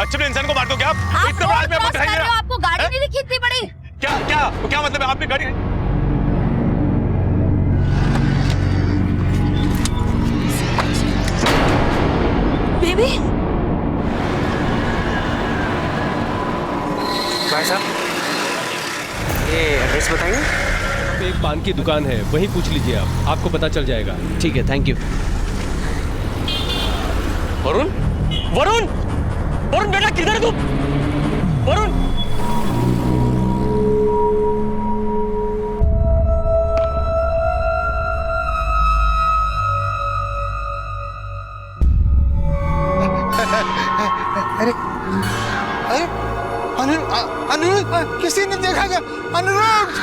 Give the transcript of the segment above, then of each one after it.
अच्छे इंसान को मार दो क्या आप? इतना बड़ा आदमी आप बताएंगे? आपको गाड़ी नहीं दिखी इतनी बड़ी? क्या क्या क्या मतलब है? आपने गाड़ी बेबी भाई साहब, ये एड्रेस बताएंगे? एक पान की दुकान है, वहीं पूछ लीजिए आप, आपको पता चल जाएगा। ठीक है, थैंक यू। वरुण, वरुण, वरुण बेटा किधर है तू? वरुण, अरे अरे अनिरुद्ध, किसी ने देखा क्या? अनिरुद्ध!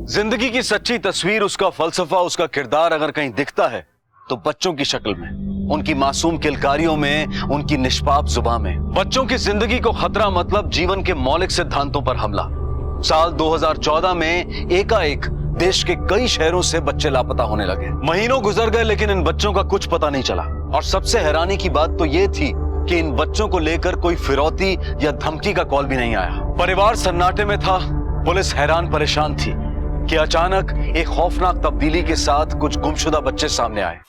जिंदगी की सच्ची तस्वीर, उसका फलसफा, उसका किरदार अगर कहीं दिखता है तो बच्चों की शक्ल में, उनकी मासूम किलकारियों में, उनकी निष्पाप जुबान में। बच्चों की जिंदगी को खतरा मतलब जीवन के मौलिक सिद्धांतों पर हमला। साल 2014 में एकाएक देश के कई शहरों से बच्चे लापता होने लगे। महीनों गुजर गए लेकिन इन बच्चों का कुछ पता नहीं चला। और सबसे हैरानी की बात तो यह थी कि इन बच्चों को लेकर कोई फिरौती या धमकी का कॉल भी नहीं आया। परिवार सन्नाटे में था, पुलिस हैरान परेशान थी कि अचानक एक खौफनाक तब्दीली के साथ कुछ गुमशुदा बच्चे सामने आए।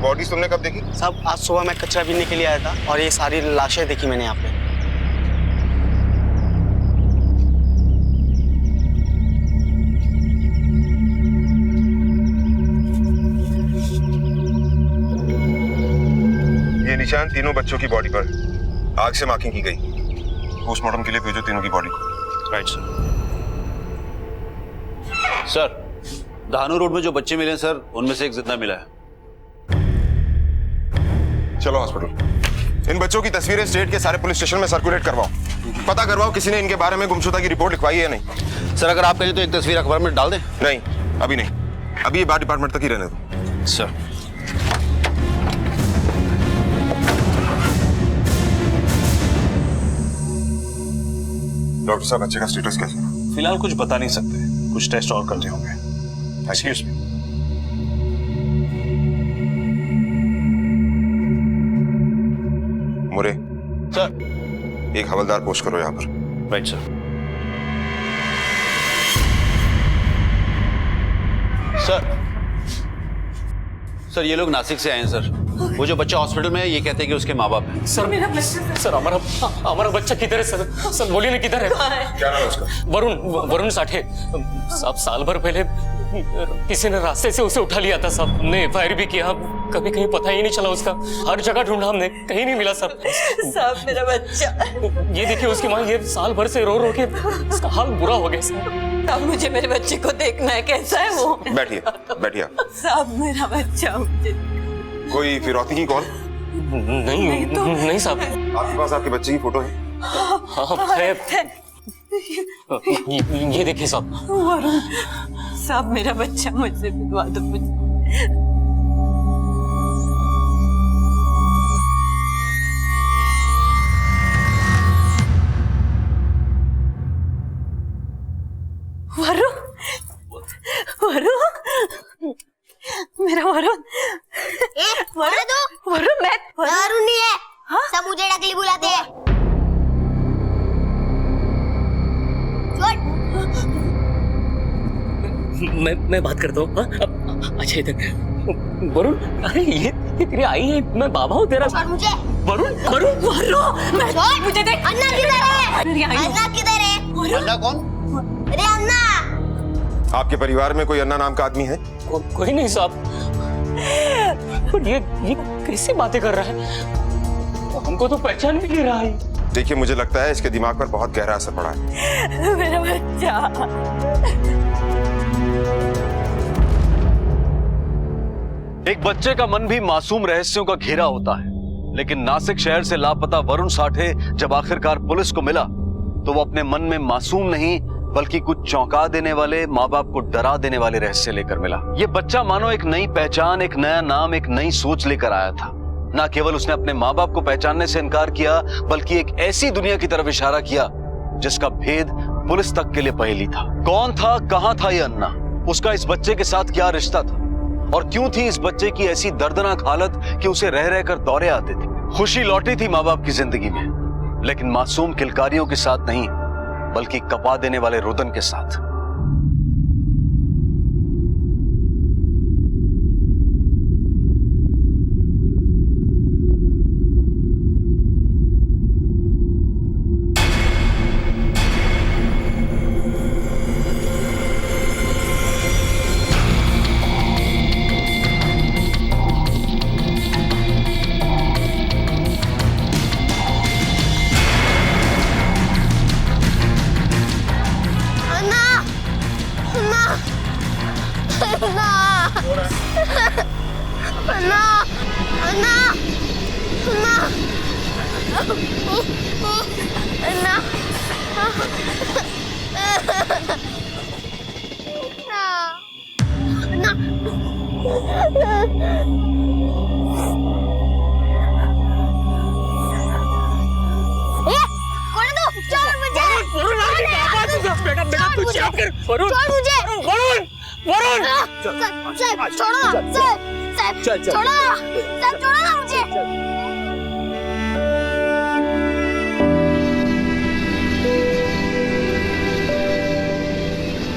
बॉडी तुमने कब देखी? साहब, आज सुबह मैं कचरा बीनने के लिए आया था और ये सारी लाशें देखी मैंने यहाँ पे। ये निशान तीनों बच्चों की बॉडी पर आग से मार्किंग की गई। पोस्टमार्टम के लिए भेजो तीनों की बॉडी को। Right sir. सर, धानु रोड में जो बच्चे मिले हैं सर, उनमें से एक जिंदा मिला है। चलो हॉस्पिटल। इन बच्चों की तस्वीरें स्टेट के सारे पुलिस स्टेशन में सर्कुलेट करवाओ। पता करवाओ किसी ने इनके बारे में गुमशुदा की रिपोर्ट लिखवाई है या नहीं। सर, अगर आप कहें तो एक तस्वीर अखबार में डाल दें। नहीं, अभी नहीं, अभी ये बात डिपार्टमेंट तक ही रहने दो। सर, डॉक्टर साहब, बच्चे का स्टेटस कैसा है? फिलहाल कुछ बता नहीं सकते, कुछ टेस्ट और करने होंगे। Excuse me. मुरे, सर। एक हवलदार पोस्ट करो यहाँ पर। Right sir. सर, ये लोग नासिक से आए हैं सर। वो जो बच्चा हॉस्पिटल में है, ये कहते हैं कि उसके माँ बाप हैं। सर मेरा बच्चा, सर हमारा बच्चा किधर है सर? सर बोलिए ना किधर है? क्या नाम है उसका? वरुण, वरुण साठे साहब। साल भर पहले किसी ने रास्ते से उसे उठा लिया था साहब। हमने एफआईआर भी किया, कभी कहीं पता ही नहीं चला उसका। हर जगह ढूंढा हमने, कहीं नहीं मिला सर। साहब मेरा बच्चा। ये देखिए उसकी माँ, ये साल भर से रो रो के उसका हाल बुरा हो गया सर। अब मुझे मेरे बच्चे को देखना है, कैसा है वो? बैठिए, बैठिए। साहब मेरा बच्चा मुझे। कोई फिरौती की कॉल? नहीं साहब। आपके पास आपके बच्चे की फोटो है? हाँ है। ये देखिए साहब। वरुण साहब, मेरा बच्चा मुझसे मिलवा दो मुझे। वरुण, वरुण, मेरा वरुण। वरुण, मैं वरुण नहीं है। हाँ? सब मुझे नकली बुलाते हैं। मैं बात करता हूँ। अच्छा इधर वरुण, अरे ये तेरी आई है, मैं बाबा हूँ तेरा। और मुझे वरुण, वरुण, छोड़। मुझे देख। अन्ना किधर है? मेरी आई है। अन्ना किधर है? अन्ना कौन? अरे अन्ना। आपके परिवार में कोई अन्ना नाम का आदमी है? कोई नहीं साहब। पर ये कैसी बातें कर रहा है? हमको तो पहचान भी नहीं रहा है। देखिए, मुझे लगता है इसके दिमाग पर बहुत गहरा असर पड़ा है। मेरा बच्चा। एक बच्चे का मन भी मासूम रहस्यों का घेरा होता है, लेकिन नासिक शहर से लापता वरुण साठे जब आखिरकार पुलिस को मिला तो वो अपने मन में मासूम नहीं बल्कि कुछ चौंका देने वाले, माँ बाप को डरा देने वाले रहस्य लेकर मिला। ये बच्चा मानो एक नई पहचान, एक नया नाम, एक नई सोच लेकर आया था। ना केवल उसने अपने माँ बाप को पहचानने से इनकार किया, बल्कि एक ऐसी दुनिया की तरफ इशारा किया जिसका भेद पुलिस तक के लिए पहेली था। कौन था, कहां था ये अन्ना? उसका इस बच्चे के साथ क्या रिश्ता था? और क्यों थी इस बच्चे की ऐसी दर्दनाक हालत कि उसे रह रहकर दौरे आते थे? खुशी लौटी थी माँ बाप की जिंदगी में, लेकिन मासूम किलकारियों के साथ नहीं, बल्कि कपा देने वाले रुदन के साथ।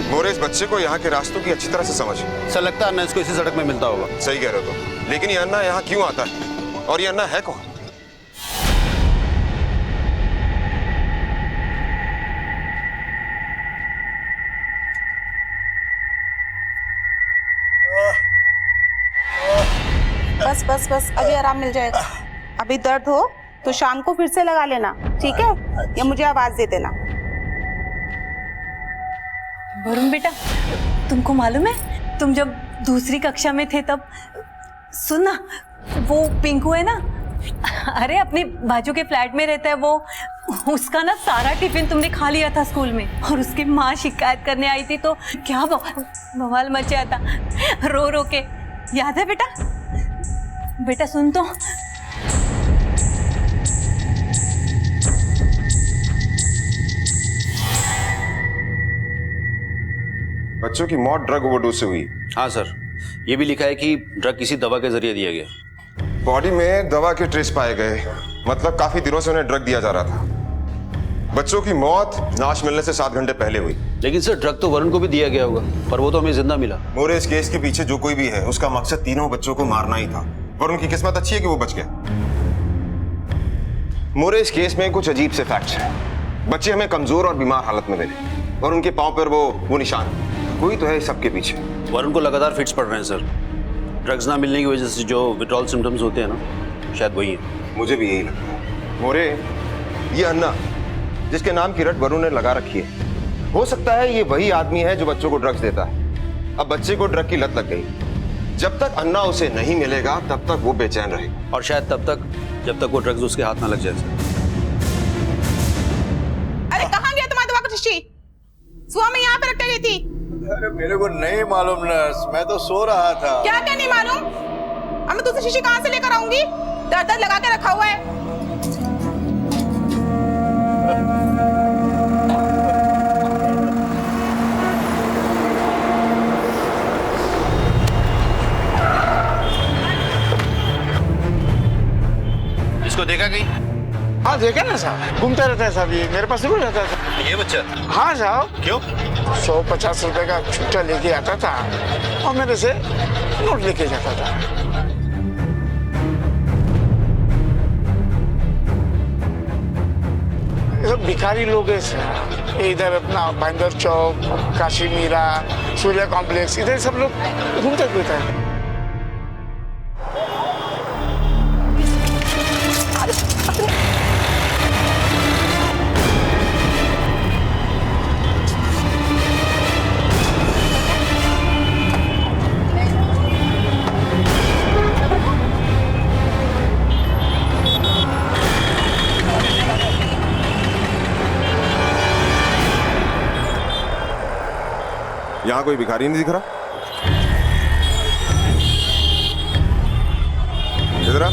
मोरे, इस बच्चे को यहाँ के रास्तों की अच्छी तरह से समझ। सर लगता है अन्ना इसको इसी सड़क में मिलता होगा। सही कह रहे हो तुम, लेकिन ये अन्ना यहाँ क्यों आता है? और ये अन्ना है कौन? बस बस बस, अभी आराम मिल जाएगा। अभी दर्द हो तो शाम को फिर से लगा लेना, ठीक है? या मुझे आवाज दे देना। वरुण बेटा, तुमको मालूम है, तुम जब दूसरी कक्षा में थे तब, सुन ना, वो पिंकू है ना, अरे अपने बाजू के फ्लैट में रहता है वो, उसका ना सारा टिफिन तुमने खा लिया था स्कूल में, और उसकी माँ शिकायत करने आई थी तो क्या बवाल मचा था, रो रो के। याद है बेटा? बेटा सुन तो। बच्चों की मौत ड्रग ओवरडोज से हुई। हाँ सर, ये भी लिखा है कि ड्रग किसी दवा के जरिए दिया गया। बॉडी में दवा के ट्रेस पाए गए, मतलब काफी दिनों से उन्हें ड्रग दिया जा रहा था। बच्चों की मौत लाश मिलने से 7 घंटे पहले हुई। लेकिन सर ड्रग तो वरुण को भी दिया गया होगा, पर वो तो हमें जिंदा मिला। मोरे, इस केस के पीछे जो कोई भी है, उसका मकसद तीनों बच्चों को मारना ही था। वरुण की किस्मत अच्छी है कि वो बच गया। मोरे, इस केस में कुछ अजीब से फैक्ट्स हैं। बच्चे हमें कमजोर और बीमार हालत में मिले, और उनके पांव पर वो निशान। कोई तो है इस सबके पीछे। वरुण को लगातार फिट्स पड़ रहे हैं सर। ड्रग्स ना मिलने की वजह से जो विड्रॉल सिम्टम्स होते हैं ना, शायद वही है। मुझे भी यही लगता है। मोरे, ये अन्ना जिसके नाम की रट वरुण ने लगा रखी है, हो सकता है ये वही आदमी है जो बच्चों को ड्रग्स देता है। अब बच्चे को ड्रग की लत लग गई। जब तक अन्ना उसे नहीं मिलेगा तब तक वो बेचैन रहेगा, और शायद तब तक जब तक वो ड्रग्स उसके हाथ ना लग जाए। अरे कहाँ गया तुम्हारा दवा का शीशी? सुबह में यहाँ पे रख गई थी। अरे मेरे को नहीं मालूम नर्स, मैं तो सो रहा था। क्या क्या नहीं मालूम? अब मैं दूसरी शीशी कहाँ से लेकर आऊंगी? दर्द दर्द लगा के रखा हुआ है। इसको देखा कहीं? हाँ देखा ना साहब, घूमता रहता है साहब, ये मेरे पास जरूर रहता था। ये बच्चा? हाँ साहब। क्यों? 150 रुपए का छुट्टा लेके आता था और मेरे से नोट लेके जाता था। ये सब भिखारी लोग हैं सर। इधर अपना बंदर चौक, काशी मीरा, सूर्या कॉम्प्लेक्स, इधर सब लोग घूमते फिरते हैं। यहाँ कोई भिखारी नहीं दिख रहा। इधर आ।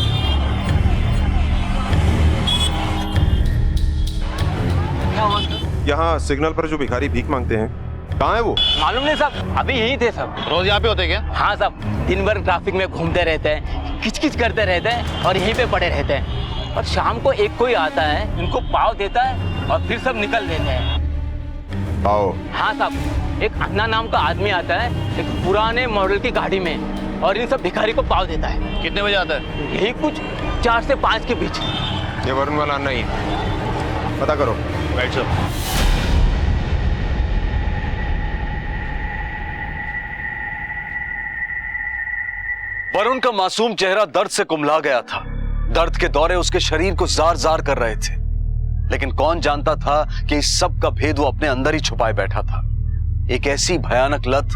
यहाँ सिग्नल पर जो भिखारी भीख मांगते हैं, कहाँ है वो? मालूम नहीं साहब, अभी यही थे सब। रोज यहाँ पे होते क्या? हाँ साहब, दिन भर ट्रैफिक में घूमते रहते हैं, किचकिच करते रहते हैं और यहीं पे पड़े रहते हैं। और शाम को एक कोई आता है, इनको पाव देता है और फिर सब निकल देते हैं। आओ। हाँ साहब, एक अन्ना नाम का आदमी आता है एक पुराने मॉडल की गाड़ी में और इन सब भिखारी को पाव देता है। कितने बजे आता है? यही कुछ 4 से 5 के बीच। ये वरुण वाला अन्ना ही है, पता करो। Right sir. वरुण का मासूम चेहरा दर्द से कुम्हला गया था। दर्द के दौरे उसके शरीर को जार जार कर रहे थे, लेकिन कौन जानता था कि इस सब का भेद वो अपने अंदर ही छुपाए बैठा था। एक ऐसी भयानक लत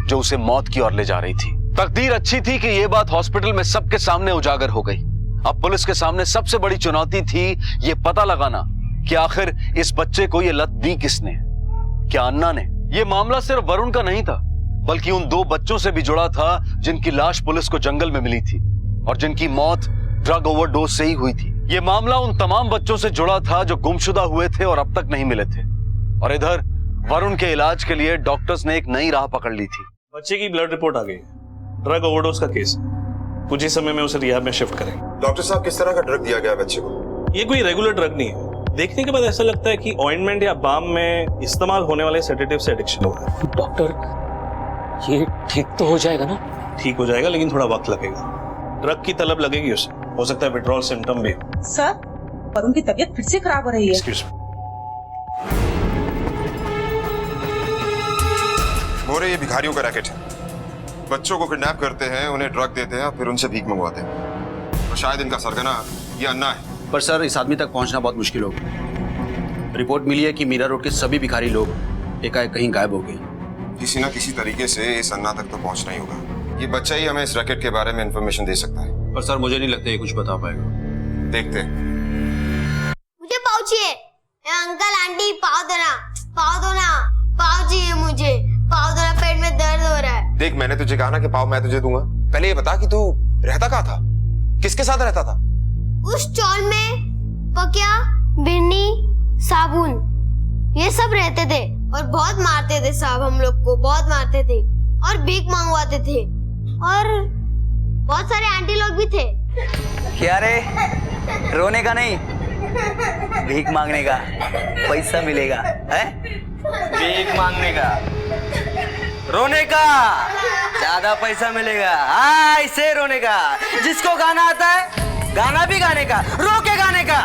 जो उसे मौत की ओर ले जा रही थी। तकदीर अच्छी थी कि यह बात हॉस्पिटल में सबके सामने उजागर हो गई। अब पुलिस के सामने सबसे बड़ी चुनौती थी ये पता लगाना कि आखिर इस बच्चे को ये लत दी किसने। क्या अन्ना ने? यह मामला सिर्फ वरुण का नहीं था, बल्कि उन 2 बच्चों से भी जुड़ा था जिनकी लाश पुलिस को जंगल में मिली थी और जिनकी मौत ड्रग ओवरडोज से ही हुई थी। यह मामला उन तमाम बच्चों से जुड़ा था जो गुमशुदा हुए थे और अब तक नहीं मिले थे। और इधर वरुण के इलाज के लिए डॉक्टर्स ने एक नई राह पकड़ ली थी। बच्चे की ब्लड रिपोर्ट आ गई, ड्रग ओवरडोज का केस। कुछ ही समय में उसे रिहाब में शिफ्ट करेंगे। डॉक्टर साहब, किस तरह का ड्रग दिया गया बच्चे को? ये कोई रेगुलर ड्रग नहीं है। देखने के बाद ऐसा लगता है कि ऑइंटमेंट या बाम में इस्तेमाल होने वाले सेडेटिव से एडिक्शन हो रहा है। डॉक्टर ये ठीक तो हो जाएगा ना? ठीक हो जाएगा, लेकिन थोड़ा वक्त लगेगा। ड्रग की तलब लगेगी उसे, हो सकता है विड्रॉल सिम्टम भी। सर, वरुण की तबीयत फिर से खराब हो रही है। Excuse me. मोरे, ये भिखारियों का रैकेट है। बच्चों को किडनैप करते हैं, उन्हें ड्रग देते हैं, फिर उनसे भीख मंगवाते हैं। और शायद इनका सरगना ये अन्ना है। पर सर, इस आदमी तक पहुंचना बहुत मुश्किल होगा। रिपोर्ट मिली है कि मीरा रोड के सभी भिखारी लोग एकाएक कहीं गायब हो गए। किसी ना किसी तरीके से इस अन्ना तक तो पहुंचना ही होगा। ये बच्चा ही हमें इस रैकेट के बारे में इंफॉर्मेशन दे सकता है। पर सर, मुझे नहीं लगता ये कुछ बता पाएगा। देखते हैं। मुझे पाव चाहिए। अंकल आंटी पाव देना, पाव दो ना, पाव चाहिए मुझे, पाव दो ना, पेट में दर्द हो रहा है। देख, मैंने तुझे कहा ना कि पाव मैं तुझे दूंगा। पहले ये बता कि तू रहता कहाँ था, किसके साथ रहता था? उस स्टॉल में पकिया, बिन्नी, साबुन ये सब रहते थे और बहुत मारते थे साहब, हम लोग को बहुत मारते थे और भीख मंगवाते थे और बहुत सारे आंटी लोग भी थे। क्या रे, रोने का नहीं, भीख मांगने का पैसा मिलेगा है? भीख मांगने का, रोने का ज्यादा पैसा मिलेगा। ऐसे रोने का, जिसको गाना आता है गाना भी गाने का, रो के गाने का।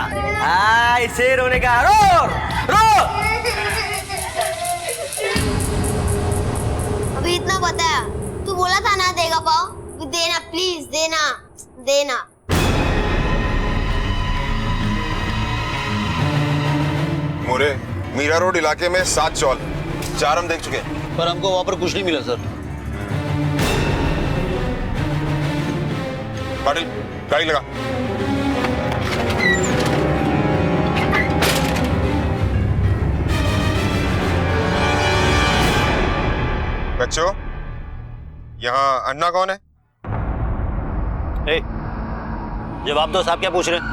ऐसे रोने का, रो रो। अभी इतना बताया, तू बोला था ना देगा पाव, देना प्लीज, देना देना। मोरे, मीरा रोड इलाके में 7 चौल, 4 हम देख चुके हैं। पर हमको वहां पर कुछ नहीं मिला सर। पाटिल, गाड़ी लगा। बच्चों, यहाँ अन्ना कौन है? जवाब दो साहब, क्या पूछ रहे हैं?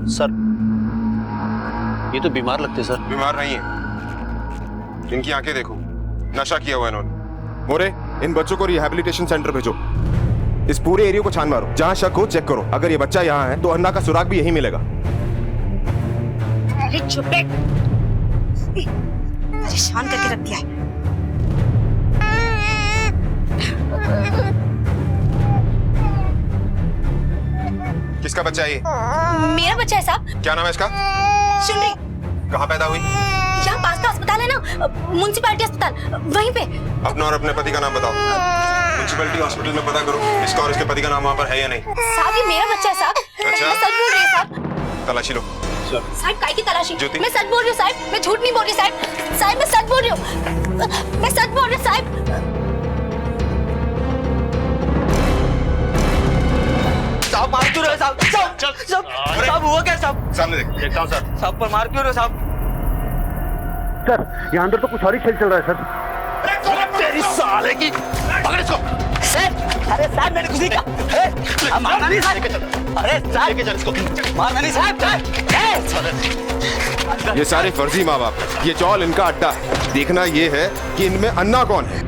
सर, ये तो बीमार लगते सर। बीमार नहीं है, इनकी आंखें देखो, नशा किया हुआ इन्होंने। मोरे, इन बच्चों को रिहैबिलिटेशन सेंटर भेजो। इस पूरे एरिया को छान मारो, जहां शक हो चेक करो। अगर ये बच्चा यहाँ है तो अन्ना का सुराग भी यहीं मिलेगा। अरे चुप रे, परेशान करके रख दिया है। किसका बच्चा है ये? मेरा बच्चा है साहब। क्या नाम है इसका? सुन, कहाँ पैदा हुई? यहाँ पास का अस्पताल है ना, म्युनिसिपैलिटी अस्पताल, वहीं पे। अपना और अपने पति का नाम बताओ। म्युनिसिपैलिटी हॉस्पिटल में पता करो इसका और इसके पति का नाम वहाँ पर है या नहीं। साहब, ये मेरा बच्चा है साहब। अच्छा? मैं सच बोल रही हूँ साहब। तलाशी लो। साहब, काय की तलाशी? ज्योति? मैं सच बोल रही हूँ साहब, मैं झूठ नहीं बोल रही साहब। साहब, मैं सच बोल रही हूँ, मैं सच बोल रही हूँ साहब। साहब मार क्यों रहे साहब? साहब हुआ क्या साहब? सामने देख। देखता हूँ सर। साहब पर मार क्यों रहे साहब? सर यहाँ अंदर तो कुछ और ही खेल चल रहा है सर। तेरी साले की पकड़ इसको। अरे साहब मैंने कुछ नहीं कहा। मारना नहीं साहब। अरे साहब मारना नहीं साहब। ये सारे फर्जी माँ बाप, ये चौल इनका अड्डा है। देखना ये है कि इनमें अन्ना कौन है।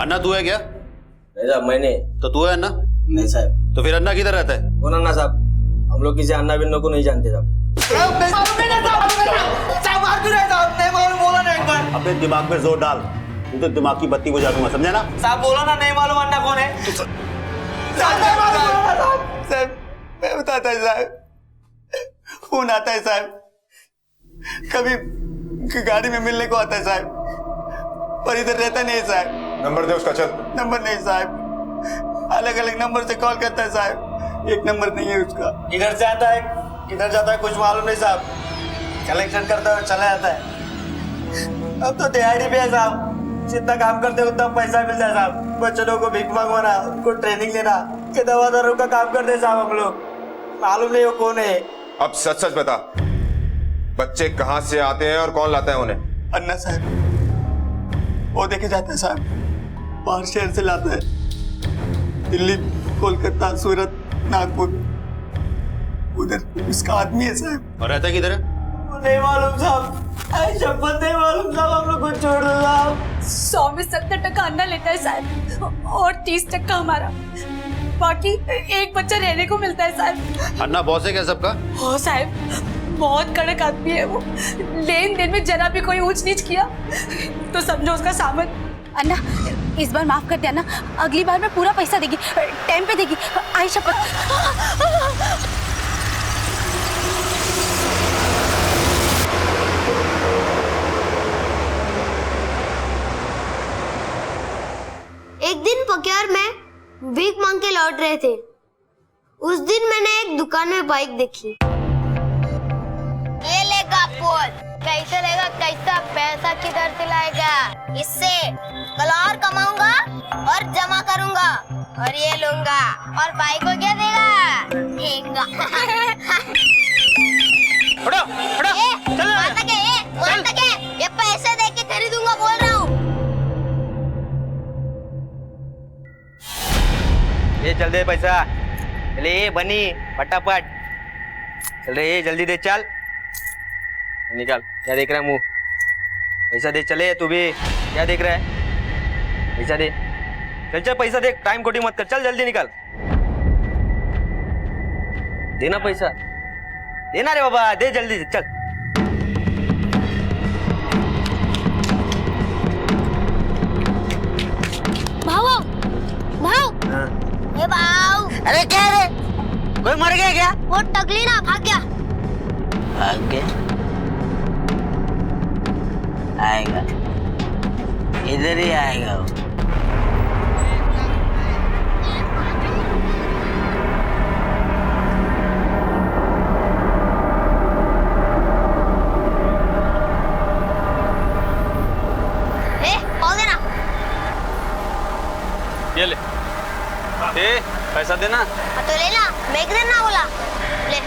अन्ना तू है क्या? नहीं साहब मैं नहीं। तो तू है अन्ना? नहीं साहब। तो फिर अन्ना किधर रहता है? कौन अन्ना साहब? हम लोग किसी अन्ना बिन्नो को नहीं जानते साहब। अपने दिमाग में जोर डाल, तू तो दिमाग की बत्ती बुझा दूंगा, समझा ना? साहब बोला ना नहीं मालूम अन्ना कौन है। साहब मैं बताता है साहब, फोन आता है साहब, कभी गाड़ी में मिलने को आता है साहब, पर इधर रहता नहीं है साहब। नंबर दे उसका, चल। नंबर नहीं साहब, अलग अलग नंबर से कॉल करता है साहब, एक नंबर नहीं है उसका। इधर से आता है, किधर जाता है कुछ मालूम नहीं साहब, कलेक्शन करता है और चला जाता है। अब तो दिहाड़ी भी है साहब, जितना काम करते उतना पैसा मिलता है साहब। बच्चों को भीख मंगवाना, उनको ट्रेनिंग लेना, ये दवादारों का काम करते हैं साहब हम लोग। मालूम नहीं वो कौन है। अब सच सच बता, बच्चे कहाँ से आते हैं और कौन लाता है उन्हें? अन्ना साहब वो देखे जाता है साहब, बाहर शहर से लाता है, दिल्ली, कोलकाता, सूरत, नागपुर, उधर उसका आदमी है साहब। और रहता किधर है? नहीं मालूम साहब, शपथ नहीं मालूम साहब, हम लोग को छोड़ दो साहब। 100 में 70% अन्ना लेता है साहब, और 30% हमारा, बाकी एक बच्चा रहने को मिलता है साहब। अन्ना बॉस है क्या सबका? हो साहब, बहुत कड़क आदमी है वो। लेन देन में जरा भी कोई ऊंच नीच किया तो समझो उसका सामान। अन्ना इस बार माफ कर दे अन्ना, अगली बार मैं पूरा पैसा देगी, टाइम पे देगी, आई शपथ। एक दिन पक्यार में भीख मांग के लौट रहे थे। उस दिन मैंने एक दुकान में बाइक देखी। ये लेगा पोल, कैसे लेगा, कैसा पैसा किधर से लाएगा? इससे कल और कमाऊंगा और जमा करूंगा और ये लूंगा, और भाई को क्या देगा? देगा। ये पैसे दे के खरीदूंगा बोल रहा हूँ। ये चल दे पैसा, चले बनी फटाफट, चल रहे जल्दी दे, चल निकाल। क्या देख रहा है मुंह? पैसा दे, चले तू भी, क्या देख रहा है? पैसा दे, चल चल पैसा दे, टाइम कोटी मत कर, चल जल्दी निकाल, देना पैसा, देना रे बाबा, दे जल्दी से, चल। भाऊ भाऊ, ए भाऊ, अरे क्या रे, कोई मर गया क्या? वो टकली ना भाग गया। भाग गया? आएगा, इधर ही आएगा वो। ये ले, पैसा देना। तो लेना, मैं किधर ना बोला, ले।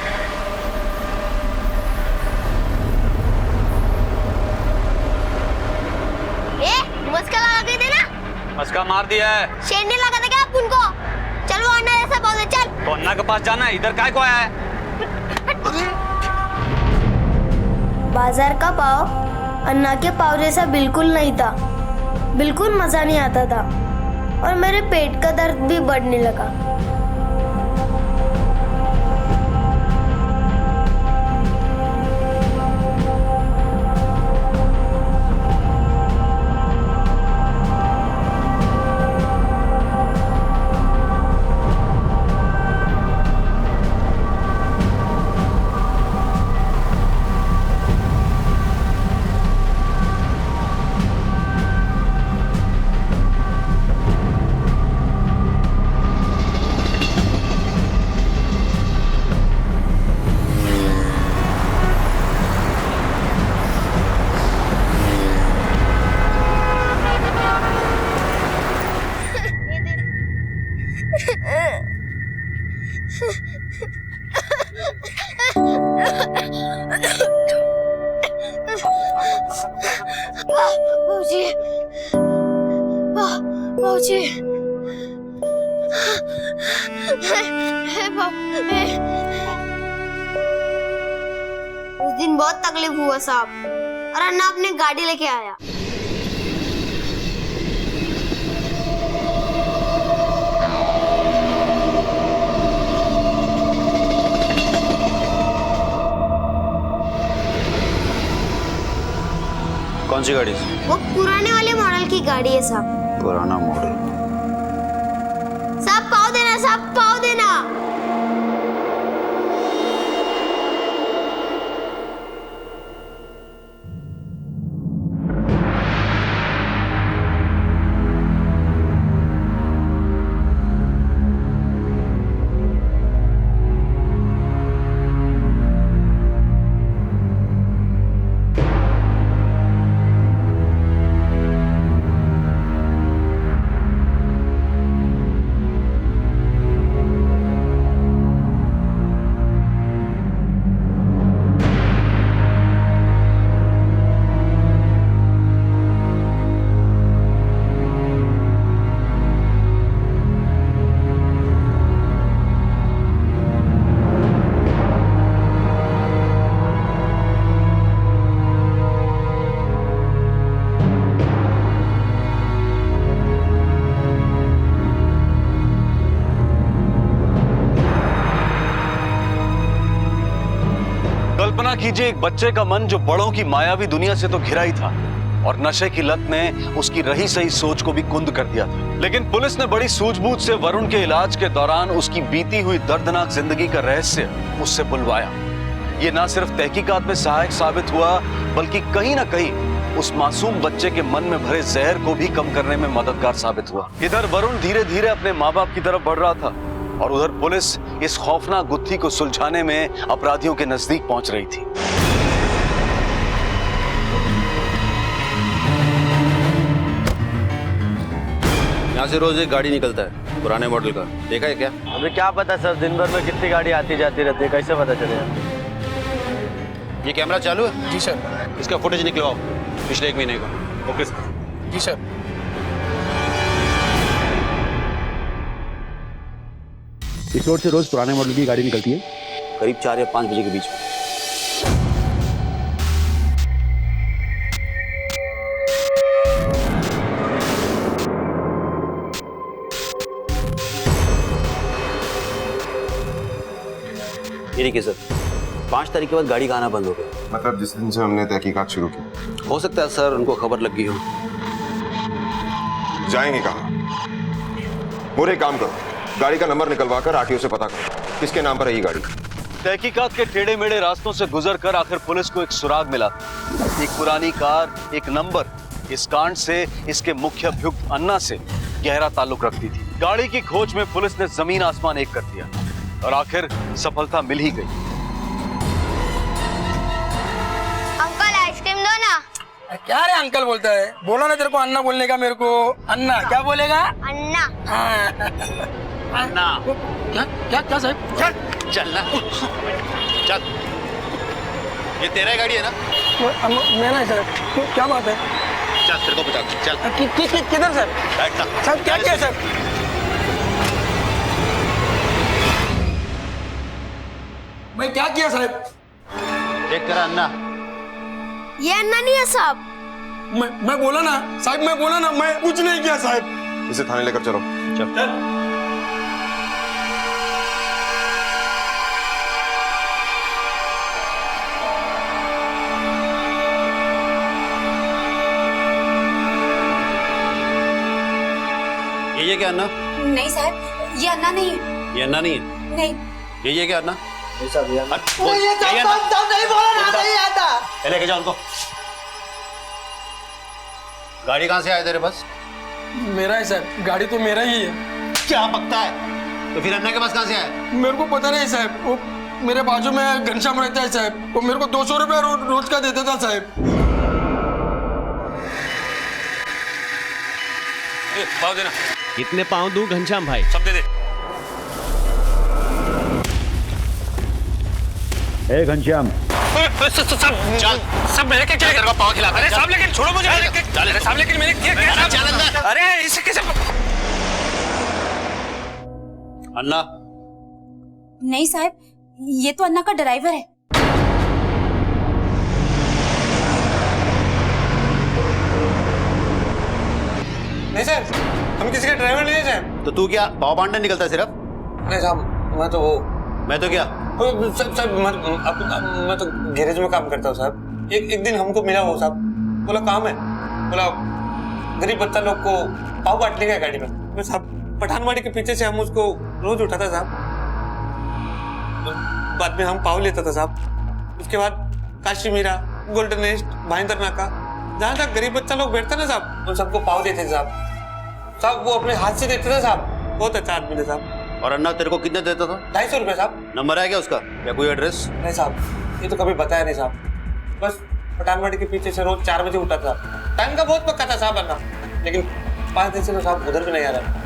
मस्का लगा के देना। मस्का मार दिया है। शेर नहीं लगा था क्या आप उनको? चल वो अन्ना जैसा बोल दे, चल। तो अन्ना के पास जाना है, इधर काय को आया है? बाजार का पाव अन्ना के पाव जैसा बिल्कुल नहीं था, बिल्कुल मजा नहीं आता था, और मेरे पेट का दर्द भी बढ़ने लगा। बाबूजी, बाबूजी, उस दिन बहुत तकलीफ हुआ साहब, और अन्ना अपनी गाड़ी लेके आया। कौन सी गाड़ी? वो पुराने वाले मॉडल की गाड़ी है साहब। पुराना मॉडल। साहब पाव देना, साहब पाव देना। कल्पना कीजिए एक बच्चे का मन जो बड़ों की मायावी दुनिया से तो घिरा ही था और नशे की लत ने उसकी रही सही सोच को भी कुंद कर दिया था। लेकिन पुलिस ने बड़ी सूझबूझ से वरुण के इलाज के दौरान उसकी बीती हुई दर्दनाक जिंदगी का रहस्य उससे बुलवाया। ये ना सिर्फ तहकीकात में सहायक साबित हुआ बल्कि कहीं ना कहीं उस मासूम बच्चे के मन में भरे जहर को भी कम करने में मददगार साबित हुआ। इधर वरुण धीरे धीरे अपने माँ बाप की तरफ बढ़ रहा था और उधर पुलिस इस खौफनाक गुत्थी को सुलझाने में अपराधियों के नजदीक पहुंच रही थी। यहाँ से रोज एक गाड़ी निकलता है पुराने मॉडल का, देखा है क्या? हमें क्या पता सर, दिन भर में कितनी गाड़ी आती जाती रहती है, कैसे पता चलेगा? ये कैमरा चालू है? जी सर। इसका फुटेज निकलवाओ पिछले 1 महीने का। Okay sir. जी सर। इस रोड से रोज पुराने मॉडल की गाड़ी निकलती है करीब 4 या 5 बजे के बीच में। ये देखिए सर, 5 तारीख के बाद गाड़ी का आना बंद हो गया। मतलब जिस दिन से हमने तहकीकात शुरू की। हो सकता है सर उनको खबर लग गई हो। जाएंगे कहाँ? मोरे एक काम करो, गाड़ी का नंबर निकलवा कर आरटीओ से पता करो किसके नाम पर है ये गाड़ी। तहकीकात के टेढ़े मेढ़े रास्तों से गुजरकर आखिर पुलिस को एक सुराग मिला। एक पुरानी कार, एक नंबर। इस कांड से इसके मुख्य अभियुक्त अन्ना से गहरा ताल्लुक रखती थी। गाड़ी की खोज में पुलिस ने जमीन आसमान एक कर दिया और आखिर सफलता मिल ही गई। अंकल आइसक्रीम दो ना। क्या रे अंकल बोलता है? बोला ना तेरे को अन्ना बोलने का। मेरे को अन्ना क्या बोलेगा? अन्ना। अन्ना। क्या क्या क्या साहब? चल चल ना, चल। ये तेरा ही गाड़ी है ना? मैं ना सर, क्या बात है? चल तेरे को बता, चल। किधर सर? बैठना। सर क्या किया सर? मैं क्या किया साहब? देख तेरा अन्ना। ये अन्ना नहीं है साहब। मैं बोला ना साहब, मैं बोला ना, मैं कुछ नहीं किया साहब। इसे थाने लेकर चलो। चल। ये क्या अन्ना? नहीं साहब, ये अन्ना नहीं है। ये अन्ना नहीं है? नहीं। ये क्या अन्ना? नहीं बोला ना, नहीं आता। लेके जाओ उनको। गाड़ी कहाँ से आया तेरे पास? मेरा है सर, गाड़ी तो मेरा ही है। क्या बकता है? तो फिर अन्ना के पास कहाँ से आया? मेरे को पता नहीं साहब, वो मेरे बाजू में घनश्याम रहता है साहब, वो मेरे को 200 रुपया रोज का देता था साहब। पाव देना। कितने पाँव दूं घनश्याम भाई? सब दे दे। ए घनश्याम, चल सब मेरे के क्या पाव खिलाता है साहब, लेकिन छोड़ो मुझे। अरे साहब लेकिन मैंने किया क्या? चल अंदर। अरे इसे कैसे? अन्ना, नहीं साहब, ये तो अन्ना का ड्राइवर है। नहीं सर, हम किसी का ड्राइवर नहीं है सर। तो तू क्या पाव बांटने निकलता है सिर्फ? नहीं साहब, मैं तो क्या साहब मैं तो गैरेज में काम करता हूँ साहब। एक दिन हमको मिला वो साहब, बोला काम है, बोला गरीब बच्चा लोग को पाव बांटने का गाड़ी में। मैं साहब पठानवाड़ी के पीछे से हम उसको रोज उठाता साहब, बाद में हम पाव लेता था साहब। उसके बाद काशी मीरा, गोल्डन नेस्ट, भाईंदर नाका, जहाँ तक गरीब बच्चा लोग बैठता ना साहब, उन सबको पाव देते साहब। साहब वो अपने हाथ से देते थे साहब, बहुत अच्छा आदमी थे साहब। और अन्ना तेरे को कितने देता था? 250 रुपये साहब। नंबर है क्या उसका या कोई एड्रेस? नहीं साहब, ये तो कभी बताया नहीं साहब। बस पठानवाड़ी के पीछे से रोज 4 बजे उठा था। टाइम का बहुत पक्का था साहब अन्ना, लेकिन 5 दिन से तो साहब उधर भी नहीं आ रहा।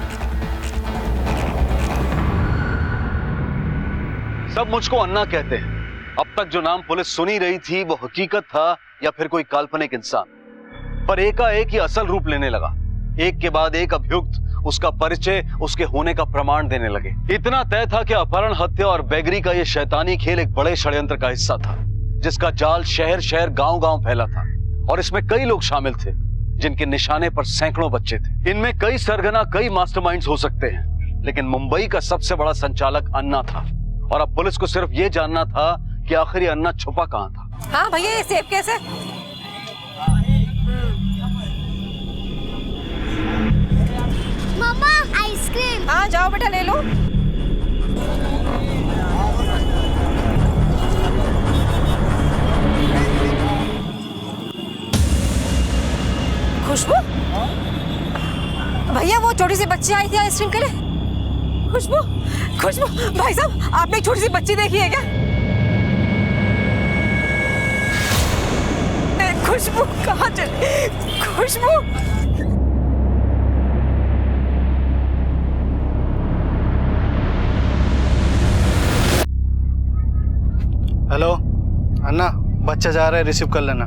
सब मुझको अन्ना कहते हैं। अब तक जो नाम पुलिस सुनी रही थी वो हकीकत था या फिर कोई काल्पनिक इंसान, पर एकाएक ये असल रूप लेने लगा। एक के बाद एक अभियुक्त उसका परिचय, उसके होने का प्रमाण देने लगे। इतना तय था कि अपहरण, हत्या और बेगरी का ये शैतानी खेल एक बड़े षड्यंत्र का हिस्सा था, जिसका जाल शहर शहर गांव गांव फैला था। और इसमें कई लोग शामिल थे, जिनके निशाने पर सैकड़ों बच्चे थे। इनमें कई सरगना, कई मास्टरमाइंड्स हो सकते हैं, लेकिन मुंबई का सबसे बड़ा संचालक अन्ना था। और अब पुलिस को सिर्फ ये जानना था कि आखिर ये अन्ना छुपा कहां था। हाँ भैया, ये सेब कैसे? मम्मा आइसक्रीम। हाँ जाओ बेटा ले लो। खुशबू, भैया वो छोटी सी बच्ची आई थी आइसक्रीम के लिए। खुशबू, खुशबू भाई साहब, आपने एक छोटी सी बच्ची देखी है क्या? खुशबू कहाँ चली? खुशबू, हेलो अन्ना, बच्चा जा रहा है, रिसीव कर लेना।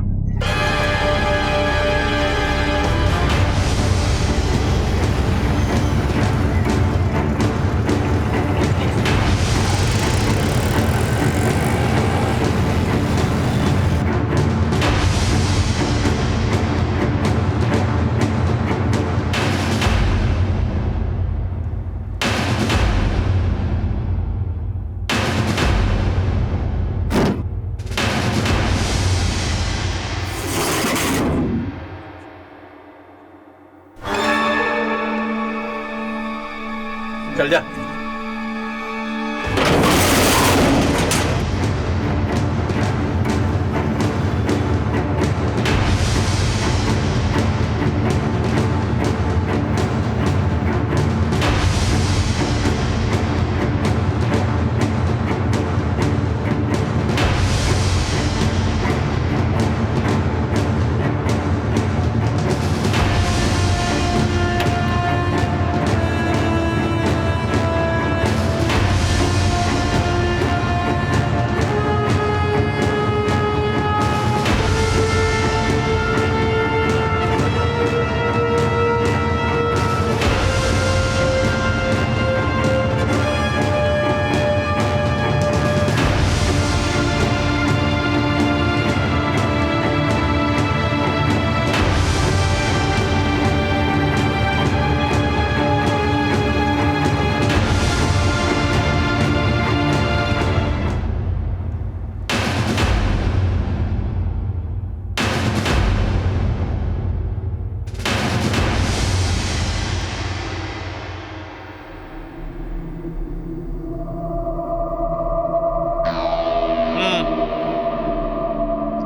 चल जा।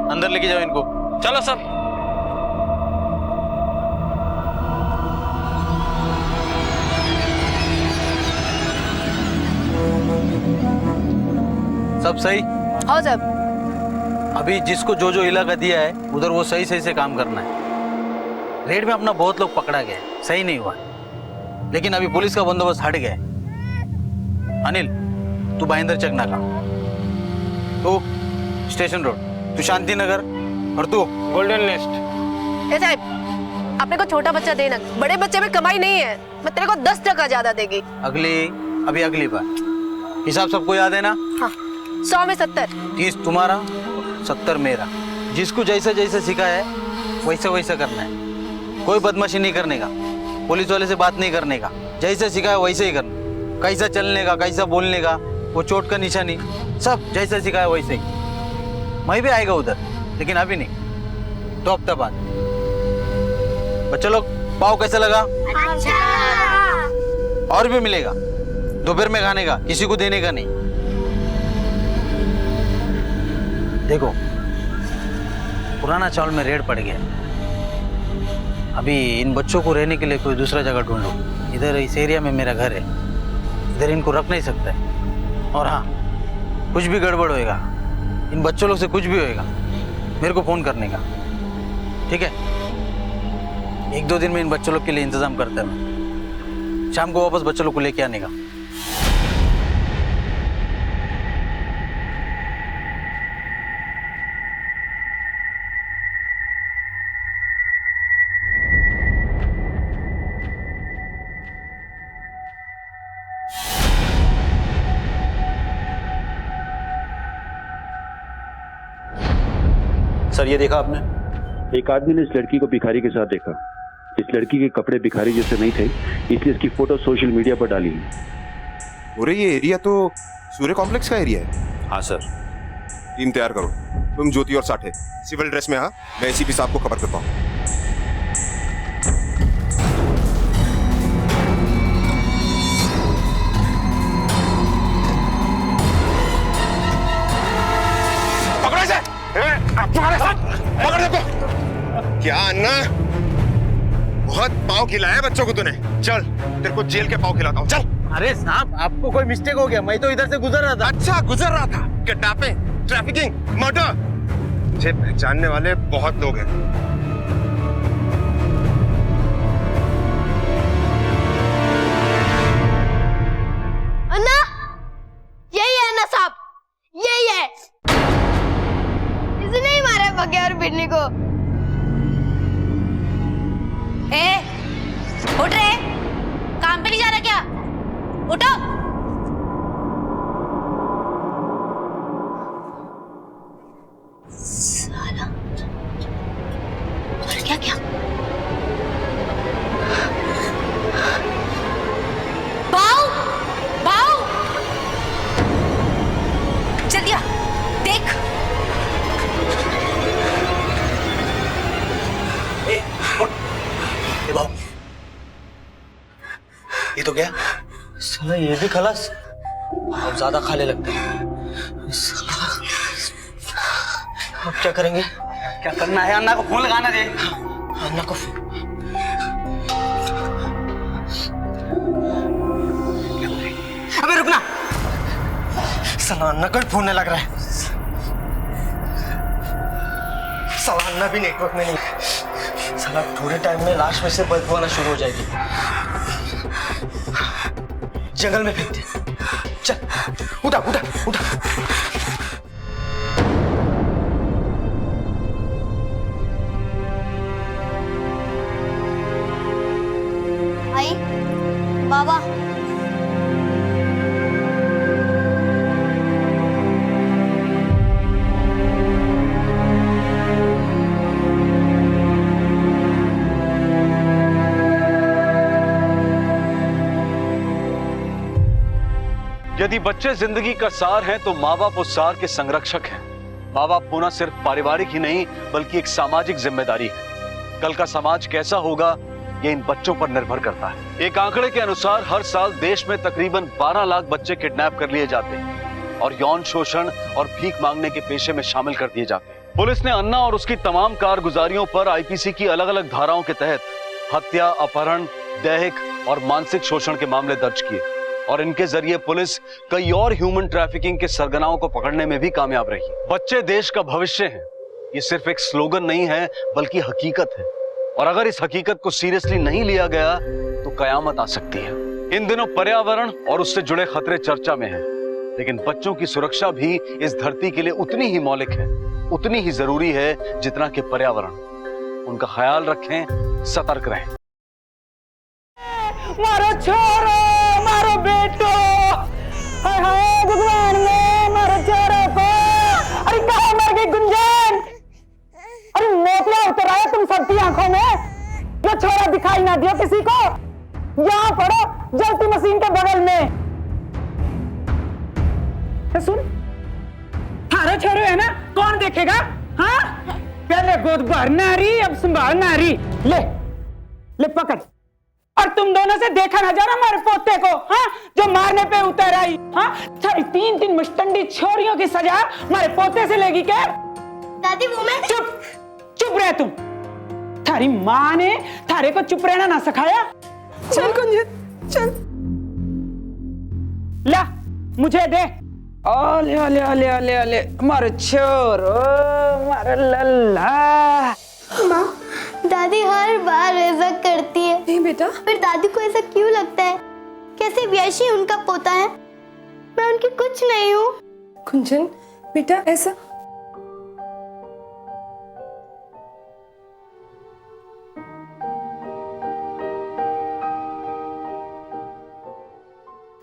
अंदर लेके जाओ इनको। चलो सर। सब सही? हाँ साहब। अभी जिसको जो जो इलाका दिया है उधर वो सही सही से काम करना है। रेड में अपना बहुत लोग पकड़ा गया, सही नहीं हुआ, लेकिन अभी पुलिस का बंदोबस्त हट गया है। अनिल, तू भाईंदर चक नाका, तू स्टेशन रोड। तू शांति नगर और तू गोल्डन लिस्ट। ए साहब, अपने को छोटा बच्चा देना, बड़े बच्चे में कमाई नहीं है। मैं तेरे को 10% ज्यादा देगी। अगली बार हिसाब सबको याद है ना? हाँ, 100 में 70। 30 तुम्हारा, 70 मेरा। जिसको जैसा जैसा सिखाया है वैसा वैसा करना है। कोई बदमाशी नहीं करने का, पुलिस वाले से बात नहीं करने का, जैसा सिखाया वैसे ही करना। कैसा चलने का, कैसा बोलने का, वो चोट का निशानी, सब जैसा सिखाया वैसे ही। मैं भी आएगा उधर, लेकिन अभी नहीं, 2 हफ्ते बाद। बच्चों लोग, पाव कैसा लगा? अच्छा। और भी मिलेगा दोपहर में खाने का, किसी को देने का नहीं। देखो, पुराना चावल में रेड पड़ गया। अभी इन बच्चों को रहने के लिए कोई दूसरा जगह ढूंढो। इधर इस एरिया में मेरा घर है, इधर इनको रख नहीं सकता है। और हाँ, कुछ भी गड़बड़ होएगा, इन बच्चों लोग से कुछ भी होएगा, मेरे को फोन करने का, ठीक है? 1-2 दिन में इन बच्चों लोग के लिए इंतजाम करता है मैं। शाम को वापस बच्चों लोग को लेके आने का। सर, ये देखा आपने? एक आदमी ने इस लड़की को भिखारी के साथ देखा। इस लड़की के कपड़े भिखारी जैसे नहीं थे, इसलिए इसकी फोटो सोशल मीडिया पर डाली है। अरे ये एरिया तो सूर्य कॉम्प्लेक्स का एरिया है। हाँ सर। टीम तैयार करो, तुम ज्योति और साठे सिविल ड्रेस में। हाँ, मैं एसीपी साहब को खबर करता हूँ। पकड़ दे को। क्या अन्ना, बहुत पाव खिलाया बच्चों को तूने। चल, तेरे को जेल के पाव खिलाता हूँ, चल। अरे साहब, आपको कोई मिस्टेक हो गया, मैं तो इधर से गुजर रहा था। अच्छा, गुजर रहा था? किडनैपिंग, ट्रैफिकिंग, मर्डर, मुझे पहचानने वाले बहुत लोग हैं। अन्ना, यही है अन्ना साहब, यही है। इसने ही मारा बग्या और बिन्नी को। उठ रहे, काम पे नहीं जा रहा क्या? उठो। साला, और क्या? बाऊ, जल्दी आ, देख। ये तो क्या साला, ये भी खलास। अब ज्यादा खाने लगते हैं साला। अब क्या करेंगे? क्या करना है? अन्ना को फोन लगाना दे। अन्ना को फोन। अबे रुकना, साला अन्ना को फोन नहीं लग रहा है। साला अन्ना भी नेटवर्क में नहीं। साला थोड़े टाइम में लाश में से बदबू आना शुरू हो जाएगी। जंगल में फेंक दे। चल, उठा। आई बाबा, यदि बच्चे जिंदगी का सार हैं तो माँ बाप उस सार के संरक्षक हैं। माँ बाप होना सिर्फ पारिवारिक ही नहीं बल्कि एक सामाजिक जिम्मेदारी है। कल का समाज कैसा होगा ये इन बच्चों पर निर्भर करता है। एक आंकड़े के अनुसार हर साल देश में तकरीबन 12 लाख बच्चे किडनैप कर लिए जाते हैं और यौन शोषण और भीख मांगने के पेशे में शामिल कर दिए जाते हैं। पुलिस ने अन्ना और उसकी तमाम कारगुजारियों पर आईपीसी की अलग अलग धाराओं के तहत हत्या, अपहरण, दैहिक और मानसिक शोषण के मामले दर्ज किए और इनके जरिए पुलिस कई और ह्यूमन ट्रैफिकिंग के सरगनाओं को पकड़ने में भी कामयाब रही। बच्चे देश का भविष्य हैं। ये सिर्फ एक स्लोगन नहीं है बल्कि हकीकत है और अगर इस हकीकत को सीरियसली नहीं लिया गया तो कयामत आ सकती है। इन दिनों पर्यावरण और उससे जुड़े खतरे चर्चा में हैं, लेकिन बच्चों की सुरक्षा भी इस धरती के लिए उतनी ही मौलिक है उतनी ही जरूरी है जितना कि पर्यावरण। उनका ख्याल रखें, सतर्क रहें। मारो छोरो, मारो बेटो, हाय हाय भगवान ने मारो छोरो को। अरे कहाँ मर गई गुंजन? अरे मोतिया उतर आया तुम सबकी आंखों में। जो छोरा दिखाई ना दिया किसी को, यहाँ पड़ो जलती मशीन के बगल में। सुन, थारा छोरो है ना, कौन देखेगा? हाँ, पहले गोद भर नारी, अब संभाल नारी। ले ले पकड़। और तुम दोनों से देखा ना जा रहा हमारे पोते को, हाँ, जो मारने पे उतर आई। हाँ, 3 मुश्तंडी छोरियों की सजा हमारे पोते से लेगी क्या? दादी वो मैं चुप रह तुम। थारी माँ ने थारे को चुप रहना ना सिखाया। चल कुंजन चल, ला मुझे दे। ओले ओले ओले ओले ओले मारो छोरो, मारो लल्ला। माँ, दादी हर बार ऐसा करती है। नहीं बेटा, फिर दादी को ऐसा क्यों लगता है? कैसे व्याशी उनका पोता है, मैं उनकी कुछ नहीं हूँ। कुंजन बेटा, ऐसा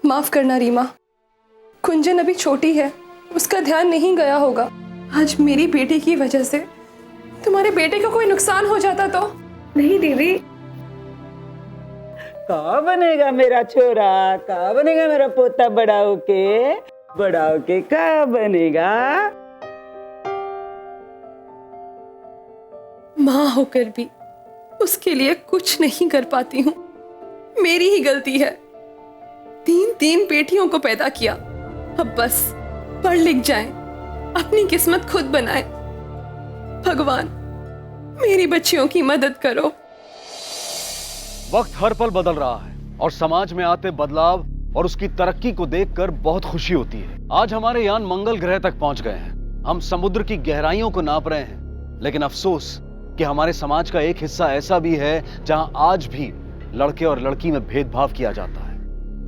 माफ करना रीमा, कुंजन अभी छोटी है, उसका ध्यान नहीं गया होगा। आज मेरी बेटी की वजह से तुम्हारे बेटे को कोई नुकसान हो जाता तो। नहीं दीदी, कहाँ बनेगा मेरा छोरा, कहाँ बनेगा मेरा पोता बड़ा होके कहाँ बनेगा? माँ होकर भी उसके लिए कुछ नहीं कर पाती हूँ। मेरी ही गलती है। 3 बेटियों को पैदा किया, अब बस पढ़ लिख जाएं, अपनी किस्मत खुद बनाएं। भगवान मेरी बच्चियों की मदद करो। वक्त हर पल बदल रहा है और समाज में आते बदलाव और उसकी तरक्की को देखकर बहुत खुशी होती है। आज हमारे यान मंगल ग्रह तक पहुंच गए हैं। हम समुद्र की गहराइयों को नाप रहे हैं, लेकिन अफसोस कि हमारे समाज का एक हिस्सा ऐसा भी है जहां आज भी लड़के और लड़की में भेदभाव किया जाता है,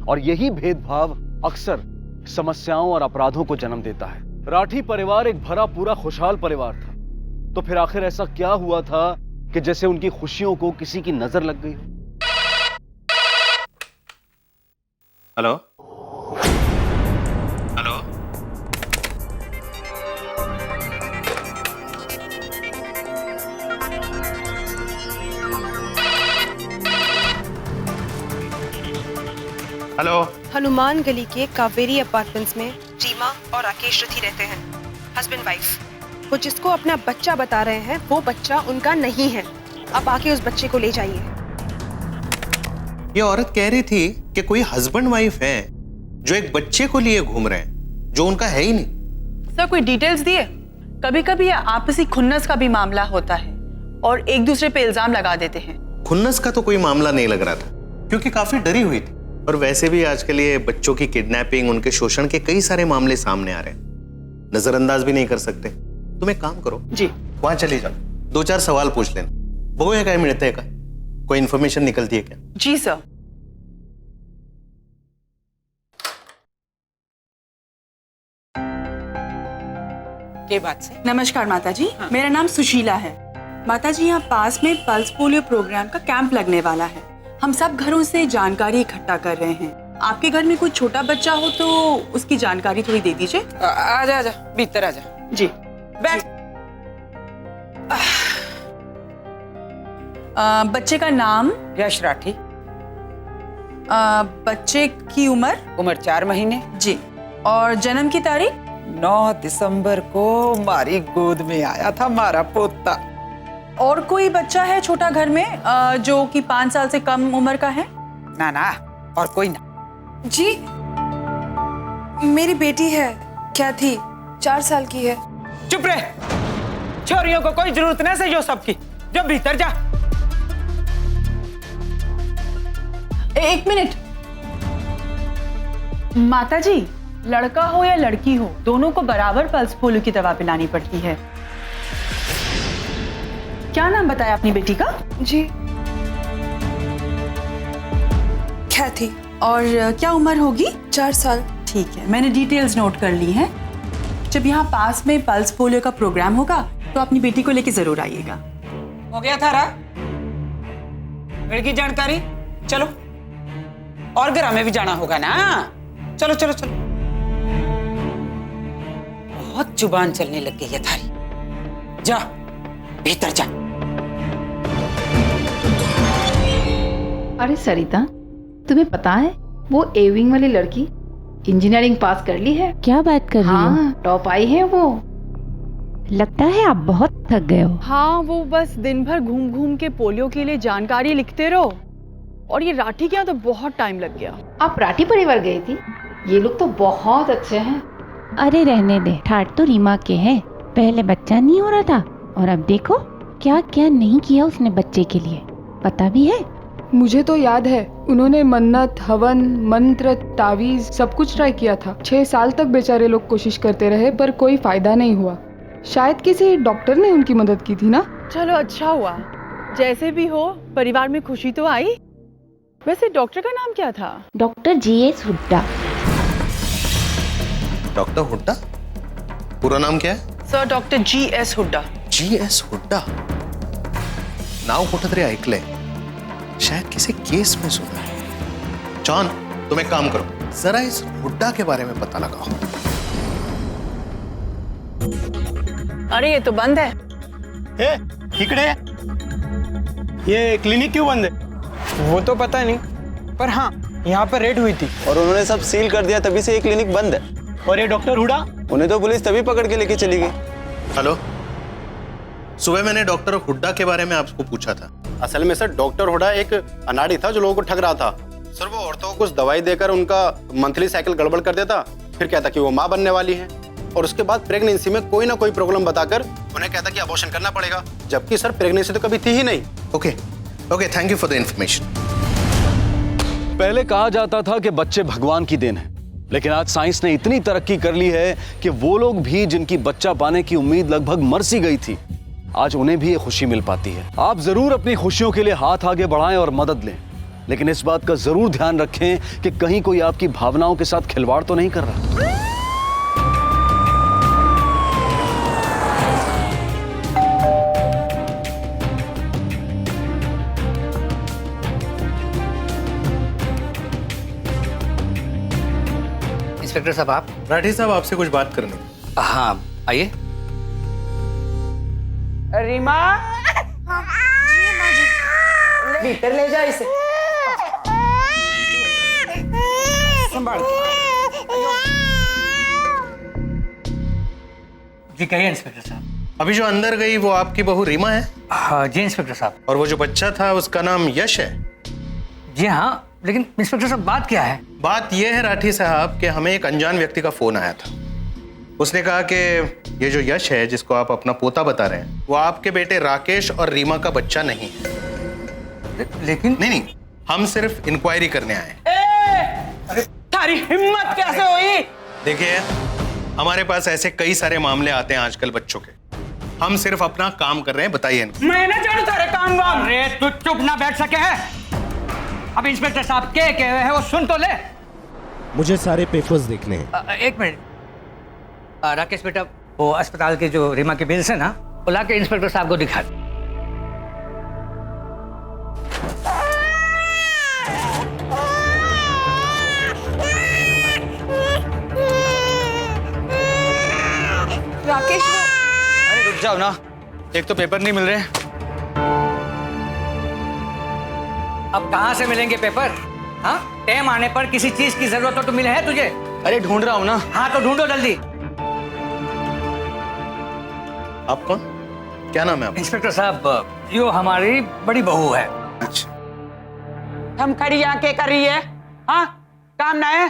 और यही भेदभाव अक्सर समस्याओं और अपराधों को जन्म देता है। राठी परिवार एक भरा पूरा खुशहाल परिवार था, तो फिर आखिर ऐसा क्या हुआ था कि जैसे उनकी खुशियों को किसी की नजर लग गई हो? Hello hello, hello. हनुमान गली के कावेरी अपार्टमेंट्स में रीमा और राकेश रथी रहते हैं, हस्बैंड वाइफ। वो जिसको अपना बच्चा बता रहे हैं वो बच्चा उनका नहीं है। अब आके उस बच्चे को ले जाइए। ये औरत कह रही थी कि कोई हस्बैंड वाइफ है जो एक बच्चे को लिए घूम रहे हैं जो उनका है ही नहीं। सर कोई डिटेल्स दिए? कभी कभी आपसी खुन्नस का भी मामला होता है और एक दूसरे पे इल्जाम लगा देते हैं। खुन्नस का तो कोई मामला नहीं लग रहा था, क्योंकि काफी डरी हुई थी। और वैसे भी आजकल ये बच्चों की किडनैपिंग, उनके शोषण के कई सारे मामले सामने आ रहे हैं, नजरअंदाज भी नहीं कर सकते। तुम एक काम करो जी, वहां चली जाओ, 2-4 सवाल पूछ लेना। वो है क्या मिलते का, कोई इन्फॉर्मेशन निकलती है क्या? जी सर। के बात से? नमस्कार माता जी, मेरा नाम सुशीला है। माता जी, यहाँ पास में पल्स पोलियो प्रोग्राम का कैंप लगने वाला है। हम सब घरों से जानकारी इकट्ठा कर रहे हैं। आपके घर में कोई छोटा बच्चा हो तो उसकी जानकारी थोड़ी दे दीजिए। आजा आजा, भीतर आजा। जी बैठ। बच्चे का नाम? यश राठी। बच्चे की उम्र? 4 महीने। जी। और जन्म की तारीख? 9 दिसंबर को हमारी गोद में आया था हमारा पोता। और कोई बच्चा है छोटा घर में जो कि 5 साल से कम उम्र का है? ना ना, और कोई ना। जी, मेरी बेटी है, क्या थी, 4 साल की है। चुप रहे, छोरियों को कोई जरूरत नहीं से जो सबकी, जो भीतर जा। एक मिनट माता जी, लड़का हो या लड़की हो, दोनों को बराबर पल्स पोलियो की दवा पिलानी पड़ती है। क्या नाम बताया अपनी बेटी का? जी, ख्याति। और क्या उम्र होगी? 4 साल। ठीक है, मैंने डिटेल्स नोट कर ली हैं। जब यहाँ पास में पल्स पोलियो का प्रोग्राम होगा तो अपनी बेटी को लेके जरूर आइएगा। हो गया थारा की जानकारी। चलो और घर हमें भी जाना होगा ना। चलो चलो चलो। बहुत जुबान चलने लग गई है थारी। जा भीतर जा। अरे सरिता, तुम्हें पता है वो एविंग वाली लड़की इंजीनियरिंग पास कर ली है। क्या बात कर रही हो? हाँ, टॉप आई है वो। लगता है आप बहुत थक गए हो। हाँ, वो बस दिन भर घूम घूम के पोलियो के लिए जानकारी लिखते रहो और ये राठी के यहाँ तो बहुत टाइम लग गया। आप राठी परिवार गई थी? ये लोग तो बहुत अच्छे हैं। अरे रहने दे, ठाट तो रीमा के हैं। पहले बच्चा नहीं हो रहा था और अब देखो क्या क्या नहीं किया उसने बच्चे के लिए, पता भी है? मुझे तो याद है, उन्होंने मन्नत, हवन, मंत्र, तावीज सब कुछ ट्राई किया था। 6 साल तक बेचारे लोग कोशिश करते रहे पर कोई फायदा नहीं हुआ। शायद किसी डॉक्टर ने उनकी मदद की थी ना। चलो अच्छा हुआ, जैसे भी हो परिवार में खुशी तो आई। वैसे डॉक्टर का नाम क्या था? Doctor G S. Hooda. Doctor Hooda? पूरा नाम क्या है? Sir doctor G S. Hooda. G S. Hooda नाव कुठेतरी ऐकलंय, शायद किसी केस में सुना है। जॉन, तुम एक काम करो, जरा इस हुड्डा के बारे में पता लगाओ। अरे ये तो बंद है। इकडे ये क्लिनिक क्यों बंद है? वो तो पता नहीं, पर हाँ यहाँ पर रेड हुई थी और उन्होंने सब सील कर दिया, तभी से ये क्लिनिक बंद है। और ये डॉक्टर हुडा? उन्हें तो पुलिस तभी पकड़ के लेके चली गई। हेलो, सुबह मैंने डॉक्टर हुड्डा के बारे में आपको पूछा था। असल में सर डॉक्टर हुडा एक अनाड़ी था जो लोगों को ठग रहा था। सर वो औरतों को कुछ दवाई देकर उनका मंथली साइकिल गड़बड़ कर देता, फिर कहता कि वो माँ बनने वाली है और उसके बाद प्रेगनेंसी में कोई ना कोई प्रॉब्लम बताकर उन्हें कहता कि अबॉर्शन करना पड़ेगा, जबकि सर प्रेगनेंसी तो कभी थी ही नहीं। Okay, thank you for the information. पहले कहा जाता था कि बच्चे भगवान की देन है, लेकिन आज साइंस ने इतनी तरक्की कर ली है कि वो लोग भी जिनकी बच्चा पाने की उम्मीद लगभग मर सी गई थी, आज उन्हें भी ये खुशी मिल पाती है। आप जरूर अपनी खुशियों के लिए हाथ आगे बढ़ाएं और मदद लें, लेकिन इस बात का जरूर ध्यान रखें कि कहीं कोई आपकी भावनाओं के साथ खिलवाड़ तो नहीं कर रहा। इंस्पेक्टर साहब आप? राठी साहब, आपसे कुछ बात करनी। हाँ आइए। रीमा, भीतर ले जा इसे। संभाल। जी कहिए इंस्पेक्टर साहब। अभी जो अंदर गई वो आपकी बहू रीमा है? हाँ जी इंस्पेक्टर साहब। और वो जो बच्चा था उसका नाम यश है? जी हाँ, लेकिन इंस्पेक्टर साहब बात क्या है? बात यह है राठी साहब कि हमें एक अनजान व्यक्ति का फोन आया था। उसने कहा कि ये जो यश है जिसको आप अपना पोता बता रहे हैं, वो आपके बेटे राकेश और रीमा का बच्चा नहीं है। लेकिन नहीं, हम सिर्फ इंक्वायरी करने आए। अरे तारी हिम्मत कैसे हुई? देखिए, हमारे पास ऐसे कई सारे मामले आते हैं आजकल बच्चों के, हम सिर्फ अपना काम कर रहे हैं, बताइए। मैं ना जानू तेरे काम वाम। अरे तू चुप ना बैठ सके है? अब इंस्पेक्टर साहब क्या कह रहे हैं वो सुन तो ले। मुझे सारे पेपर्स देखने हैं। एक मिनट राकेश बेटा, वो अस्पताल के जो रीमा के बिल्स है ना, वो ला के इंस्पेक्टर साहब को दिखा। राकेश, अरे रुक जाओ ना, एक तो पेपर नहीं मिल रहे। अब कहाँ से मिलेंगे पेपर? हाँ, टाइम आने पर किसी चीज की जरूरत हो तो मिले है तुझे? अरे ढूंढ रहा हूँ ना। हाँ तो ढूंढो जल्दी। आप कौन? क्या नाम है आपका? इंस्पेक्टर साहब, यो हमारी बड़ी बहू है। अच्छा, हम खड़ी आके कर रही है? हाँ, काम ना है?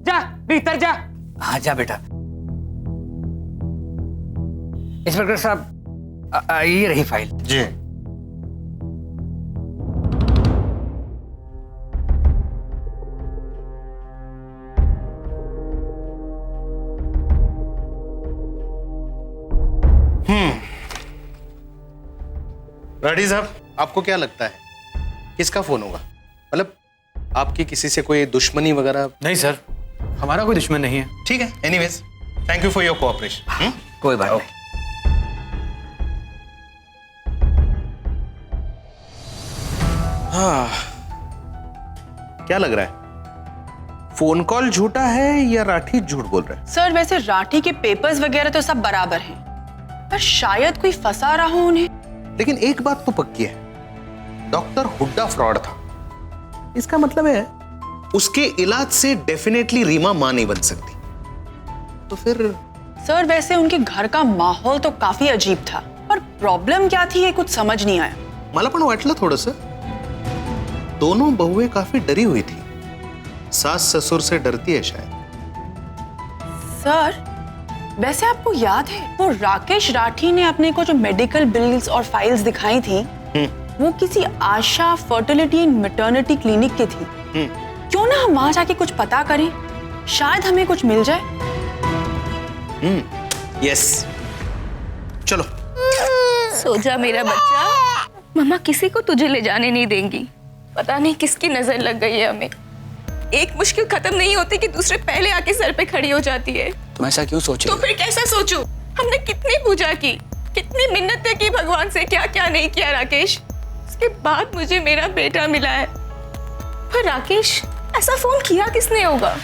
जा भीतर जा। हाँ जा बेटा। इंस्पेक्टर साहब, ये रही फाइल। जी। राठी साहब, आपको क्या लगता है किसका फोन होगा? मतलब आपकी किसी से कोई दुश्मनी वगैरह? नहीं सर, हमारा कोई दुश्मन नहीं है। ठीक है, anyways thank you for your cooperation. कोई बात नहीं। हाँ, क्या लग रहा है, फोन कॉल झूठा है या राठी झूठ बोल रहा है? सर वैसे राठी के पेपर्स वगैरह तो सब बराबर हैं, पर शायद कोई फंसा रहा हो उन्हें। लेकिन एक बात तो पक्की है, डॉक्टर हुड्डा फ्रॉड था। इसका मतलब है उसके इलाज से डेफिनेटली रीमा मां नहीं बन सकती। तो फिर सर वैसे उनके घर का माहौल तो काफी अजीब था, पर प्रॉब्लम क्या थी ये कुछ समझ नहीं आया। मला पण वाटलं थोडंसं, दोनों बहुएं काफी डरी हुई थी। सास ससुर से डरती है शायद। सर वैसे आपको याद है वो राकेश राठी ने अपने को जो मेडिकल बिल्स और फाइल्स दिखाई थी, वो किसी आशा फर्टिलिटी एंड मैटरनिटी क्लिनिक की थी। क्यों ना हम वहां जाके कुछ पता करें, शायद हमें कुछ मिल जाए। यस, चलो। सो जा मेरा बच्चा, मम्मा किसी को तुझे ले जाने नहीं देंगी। पता नहीं किसकी नजर लग गई है हमें। एक मुश्किल खत्म नहीं होती कि दूसरे पहले आके सर पे खड़ी हो जाती है। तुम ऐसा क्यों सोच रही तो फिर कैसा सोचूं? हमने कितनी पूजा की, कितनी मिन्नतें की भगवान से, क्या क्या नहीं किया राकेश। उसके बाद मुझे मेरा बेटा मिला है। पर राकेश ऐसा फोन किया किसने होगा?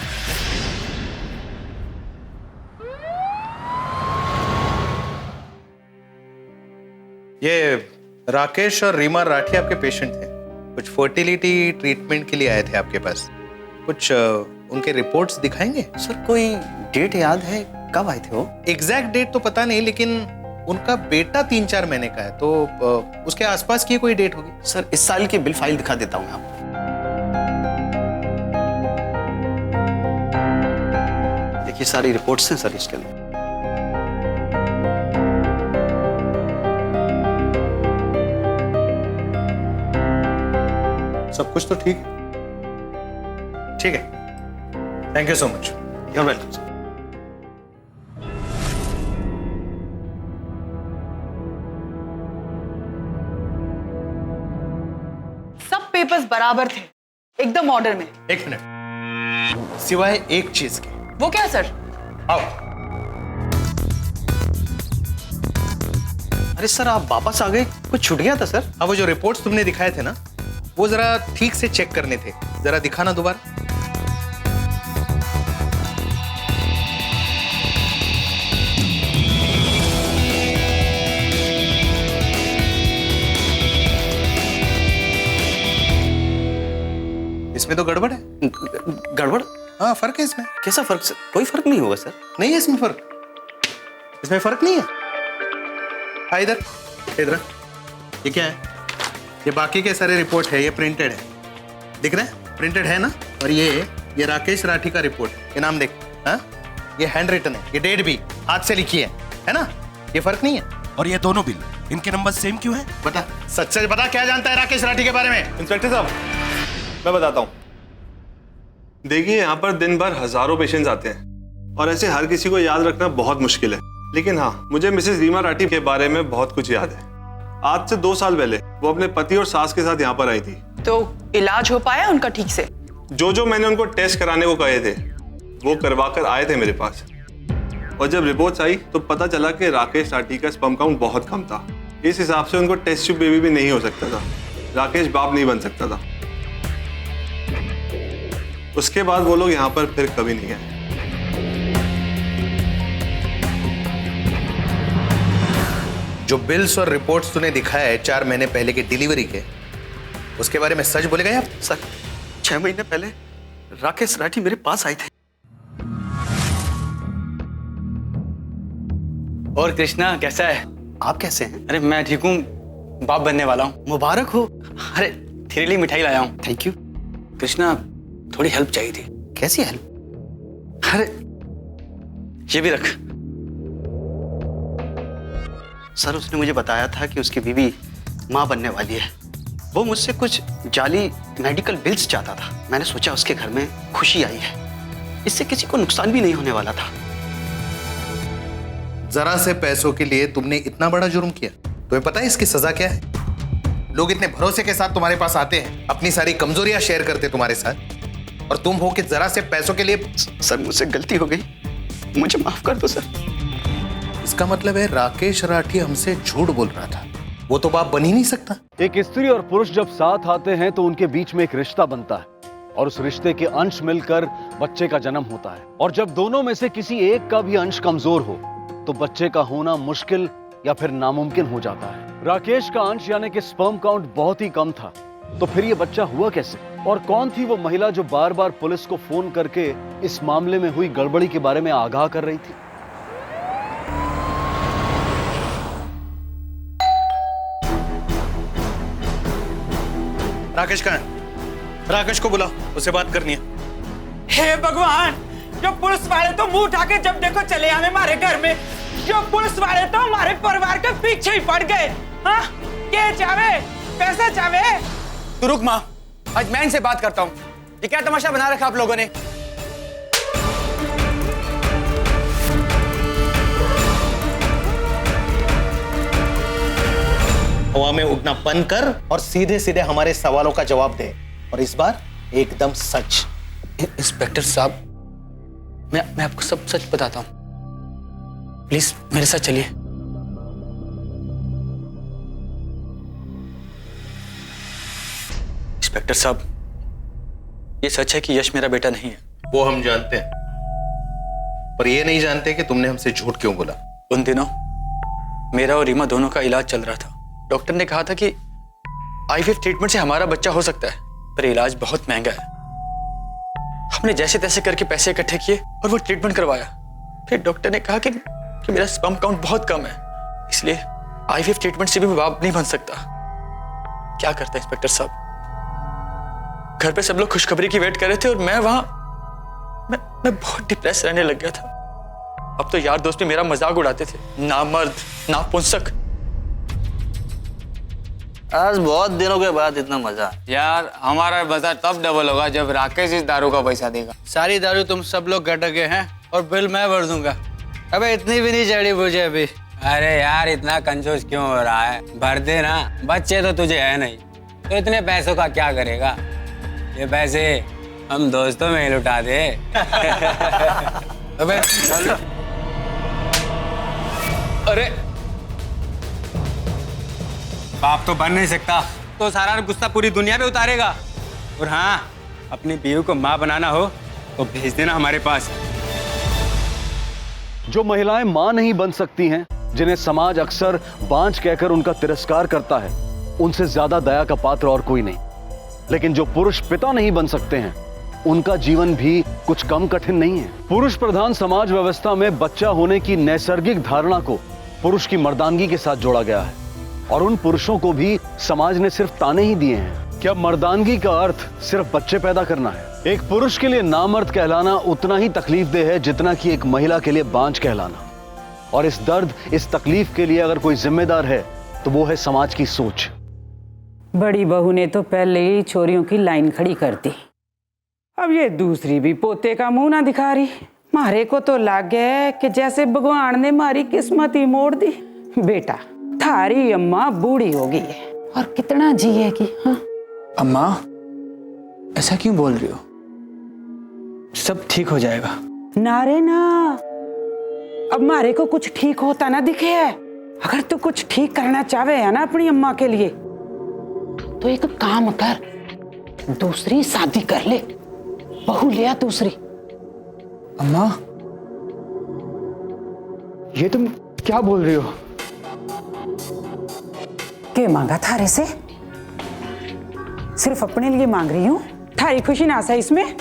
ये राकेश और रीमा राठी आपके पेशेंट थे, कुछ फर्टिलिटी ट्रीटमेंट के लिए आए थे आपके पास। कुछ उनके रिपोर्ट्स दिखाएंगे? सर कोई डेट याद है, कब आए थे वो? एग्जैक्ट डेट तो पता नहीं, लेकिन उनका बेटा 3-4 महीने का है, तो उसके आसपास की कोई डेट होगी। सर इस साल की बिल फाइल दिखा देता हूँ आपको। देखिए सारी रिपोर्ट्स हैं सर इसके अंदर। सब कुछ तो ठीक है। ठीक है, thank you so much. You're welcome, sir. सब पेपर्स बराबर थे, एकदम ऑर्डर में। एक मिनट, सिवाय एक चीज के। वो क्या सर? आओ। अरे सर आप वापस आ गए, कुछ छूट गया था सर? अब वो जो रिपोर्ट्स तुमने दिखाए थे ना, वो जरा ठीक से चेक करने थे, जरा दिखाना दोबारा। इसमें तो गड़बड़ है। गड़बड़? हाँ फर्क है इसमें। कैसा फर्क सर? कोई फर्क नहीं होगा सर। नहीं है इसमें फर्क, इसमें फर्क नहीं है। हाँ इधर इधर, ये क्या है? ये बाकी के सारे रिपोर्ट है, ये प्रिंटेड है, दिख रहा है? प्रिंटेड है ना? और ये राकेश राठी का रिपोर्ट, ये नाम देख। हाँ ये हैंड रिटन है, ये डेट भी हाथ से लिखी है ना? ये फर्क नहीं है। और ये दोनों बिल, इनके नंबर सेम क्यों है? बता, सच सच बता, क्या जानता है राकेश राठी के बारे में? इंस्पेक्टर साहब मैं बताता हूँ। देखिए यहाँ पर दिन भर हजारों पेशेंट्स आते हैं और ऐसे हर किसी को याद रखना बहुत मुश्किल है। लेकिन हाँ, मुझे मिसेस रीमा राठी के बारे में बहुत कुछ याद है। आज से 2 साल पहले वो अपने पति और सास के साथ यहाँ पर आई थी। तो इलाज हो पाया उनका ठीक से? जो मैंने उनको टेस्ट कराने को कहे थे वो करवा कर आए थे मेरे पास, और जब रिपोर्ट्स आई तो पता चला कि राकेश राठी का स्पर्म काउंट बहुत कम था। इस हिसाब से उनको टेस्ट ट्यूब बेबी भी नहीं हो सकता था, राकेश बाप नहीं बन सकता था। उसके बाद वो लोग यहाँ पर फिर कभी नहीं आए। जो बिल्स और रिपोर्ट्स तूने दिखाया है 4 महीने पहले की डिलीवरी के, उसके बारे में सच बोलेगा यार? सर 6 महीने पहले राकेश राठी मेरे पास आए थे। और कृष्णा कैसा है? आप कैसे हैं? अरे मैं ठीक हूँ, बाप बनने वाला हूँ। मुबारक हो। अरे तेरे लिए मिठाई लाया हूँ। Thank you. कृष्णा थोड़ी हेल्प चाहिए थी। कैसी हेल्प? अरे ये भी रख। सर उसने मुझे बताया था कि उसकी बीवी माँ बनने वाली है। वो मुझसे कुछ जाली मेडिकल बिल्स चाहता था। मैंने सोचा उसके घर में खुशी आई है, इससे किसी को नुकसान भी नहीं होने वाला था। जरा से पैसों के लिए तुमने इतना बड़ा जुर्म किया? तुम्हें पता है इसकी सजा क्या है? लोग इतने भरोसे के साथ तुम्हारे पास आते हैं, अपनी सारी कमजोरियां शेयर करते तुम्हारे साथ, और तुम हो कि जरा से पैसों के लिए। सर मुझसे गलती हो गई, मुझे माफ कर दो सर। इसका मतलब है राकेश राठी हमसे झूठ बोल रहा था, वो तो बाप बन ही नहीं सकता। एक स्त्री और पुरुष जब साथ आते हैं तो उनके बीच में एक रिश्ता बनता है और उस रिश्ते के अंश मिलकर बच्चे का जन्म होता है। और जब दोनों में से किसी एक का भी अंश कमजोर हो तो बच्चे का होना मुश्किल या फिर नामुमकिन हो जाता है। राकेश का अंश यानी कि स्पर्म काउंट बहुत ही कम था, तो फिर ये बच्चा हुआ कैसे? और कौन थी वो महिला जो बार बार पुलिस को फोन करके इस मामले में हुई गड़बड़ी के बारे में आगाह कर रही थी? राकेश कहाँ है? राकेश को बुलाओ, उससे बात करनी है। हे भगवान, जो पुलिस वाले तो मुंह उठा के जब देखो चले आए हमारे घर में, जो पुलिस वाले तो हमारे परिवार के पीछे ही पड़ गए। हाँ, क्या चाहे, पैसे चाहे? तू रुक माँ, आज मैं इनसे बात करता हूँ। ये क्या तमाशा बना रखा आप लोगों ने? हवा में उड़ना बंद कर और सीधे सीधे हमारे सवालों का जवाब दे, और इस बार एकदम सच। इंस्पेक्टर साहब, मैं आपको सब सच बताता हूँ, प्लीज मेरे साथ चलिए। इंस्पेक्टर साहब, ये सच है कि यश मेरा बेटा नहीं है। वो हम जानते हैं, पर ये नहीं जानते कि तुमने हमसे झूठ क्यों बोला। उन दिनों मेरा और रीमा दोनों का इलाज चल रहा था। डॉक्टर ने कहा था कि आईवीएफ ट्रीटमेंट से हमारा बच्चा हो सकता है, पर इलाज बहुत महंगा है। हमने जैसे तैसे करके पैसे इकट्ठे किए और वो ट्रीटमेंट करवाया। फिर डॉक्टर ने कहा कि मेरा स्पर्म काउंट बहुत कम है, इसलिए आईवीएफ ट्रीटमेंट से भी मैं बाप नहीं बन सकता। क्या करता है इंस्पेक्टर साहब? घर पे सब लोग खुशखबरी की वेट कर रहे थे और मैं वहां मैं बहुत डिप्रेस रहने लग गया था। अब तो यार दोस्त भी मेरा मजाक उड़ाते थे, ना मर्द ना पुंसक। आज बहुत दिनों के बाद इतना मजा। यार हमारा मजा तब डबल होगा जब राकेश इस दारू का पैसा देगा। सारी दारू तुम सब लोग गटके हैं और बिल मैं भर दूंगा। अबे इतनी भी नहीं चढ़ी मुझे अभी। अरे यार इतना कंजूस क्यों हो रहा है? भर दे ना, बच्चे तो तुझे है नहीं, तो इतने पैसों का क्या करेगा? ये पैसे हम दोस्तों में ही लुटा दे। अबे अरे बाप तो बन नहीं सकता, तो सारा गुस्सा पूरी दुनिया पे उतारेगा। और हाँ, अपनी बीवी को माँ बनाना हो तो भेज देना हमारे पास। जो महिलाएं मां नहीं बन सकती हैं, जिन्हें समाज अक्सर बांझ कहकर उनका तिरस्कार करता है, उनसे ज्यादा दया का पात्र और कोई नहीं। लेकिन जो पुरुष पिता नहीं बन सकते हैं, उनका जीवन भी कुछ कम कठिन नहीं है। पुरुष प्रधान समाज व्यवस्था में बच्चा होने की नैसर्गिक धारणा को पुरुष की मर्दानगी के साथ जोड़ा गया है, और उन पुरुषों को भी समाज ने सिर्फ ताने ही दिए हैं। क्या मर्दानगी का अर्थ सिर्फ बच्चे पैदा करना है? एक पुरुष के लिए नामर्द कहलाना उतना ही तकलीफदेह है जितना कि एक महिला के लिए बांझ कहलाना। और इस दर्द, इस तकलीफ के लिए अगर कोई जिम्मेदार है तो वो है समाज की सोच। बड़ी बहू ने तो पहले ही छोरियों की लाइन खड़ी कर दी, अब ये दूसरी भी पोते का मुंह ना दिखा रही। मारे को तो लग गया कि जैसे भगवान ने मारी किस्मत ही मोड़ दी। बेटा, थारी अम्मा बूढ़ी हो गई है और कितना जिएगी। हाँ अम्मा, ऐसा क्यों बोल रही हो? सब ठीक हो जाएगा। ना रे ना, अब मारे को कुछ ठीक होता ना दिखे है। अगर तू कुछ ठीक करना चाहे है ना अपनी अम्मा के लिए, तो एक काम कर, दूसरी शादी कर ले, बहू लिया दूसरी। अम्मा, ये तुम क्या बोल रही हो? के मांगा थारे से? सिर्फ अपने लिए मांग रही हूँ, थारी खुशी ना सा इसमें?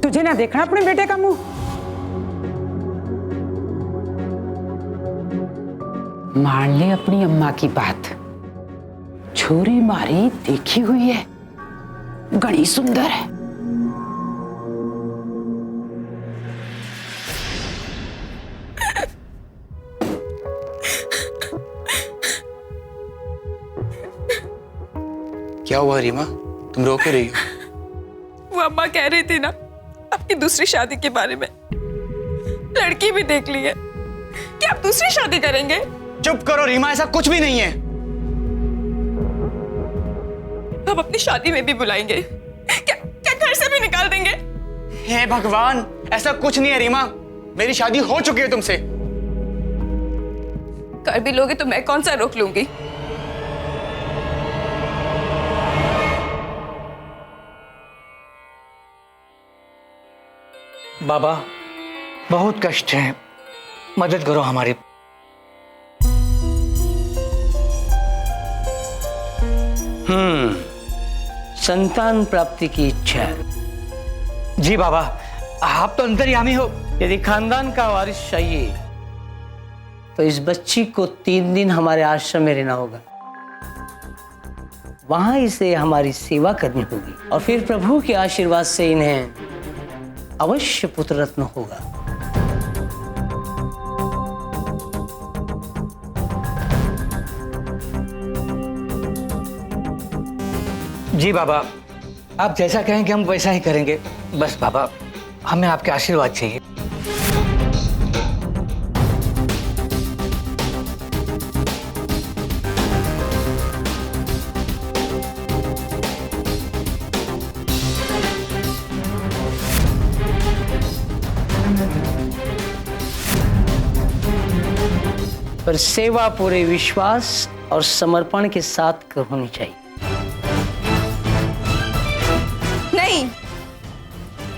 तुझे ना देखना अपने बेटे का मुंह? मान ले अपनी अम्मा की बात, छोरी मारी देखी हुई है, घनी सुंदर है। क्या हुआ रीमा, तुम रो क्यों रही हो? वो अम्मा कह रही थी ना आपकी दूसरी शादी के बारे में, लड़की भी देख ली है कि आप दूसरी शादी करेंगे। चुप करो रीमा, ऐसा कुछ भी नहीं है। हम अपनी शादी में भी बुलाएंगे, क्या घर से भी निकाल देंगे? हे भगवान, ऐसा कुछ नहीं है रीमा। मेरी शादी हो चुकी है तुमसे। कर भी लोगे तो मैं कौन सा रोक लूंगी। बाबा बहुत कष्ट है, मदद करो हमारी। संतान प्राप्ति की इच्छा है। जी बाबा, आप तो अंतर्यामी हो। यदि खानदान का वारिस चाहिए तो इस बच्ची को 3 दिन हमारे आश्रम में रहना होगा। वहां इसे हमारी सेवा करनी होगी और फिर प्रभु के आशीर्वाद से इन्हें अवश्य पुत्र रत्न होगा। जी बाबा, आप जैसा कहेंगे हम वैसा ही करेंगे। बस बाबा, हमें आपके आशीर्वाद चाहिए। पर सेवा पूरे विश्वास और समर्पण के साथ होनी चाहिए। नहीं,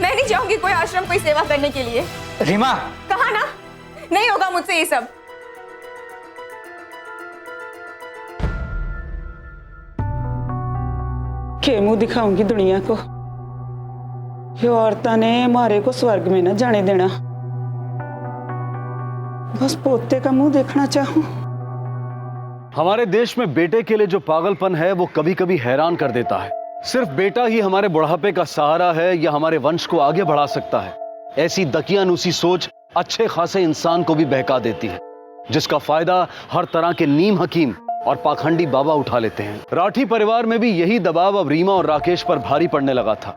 मैं नहीं जाऊंगी कोई आश्रम कोई सेवा करने के लिए। रीमा, कहा ना, नहीं होगा मुझसे ये सब। के मुंह दिखाऊंगी दुनिया को। ये औरतां ने मारे को स्वर्ग में न जाने देना। बस पोते का मुंह देखना चाहूं। हमारे देश में बेटे के लिए जो पागलपन है वो कभी कभी हैरान कर देता है। सिर्फ बेटा ही हमारे बुढ़ापे का सहारा है या हमारे वंश को आगे बढ़ा सकता है। ऐसी दकियानूसी सोच अच्छे खासे इंसान को भी बहका देती है, जिसका फायदा हर तरह के नीम हकीम और पाखंडी बाबा उठा लेते हैं। राठी परिवार में भी यही दबाव अब रीमा और राकेश पर भारी पड़ने लगा था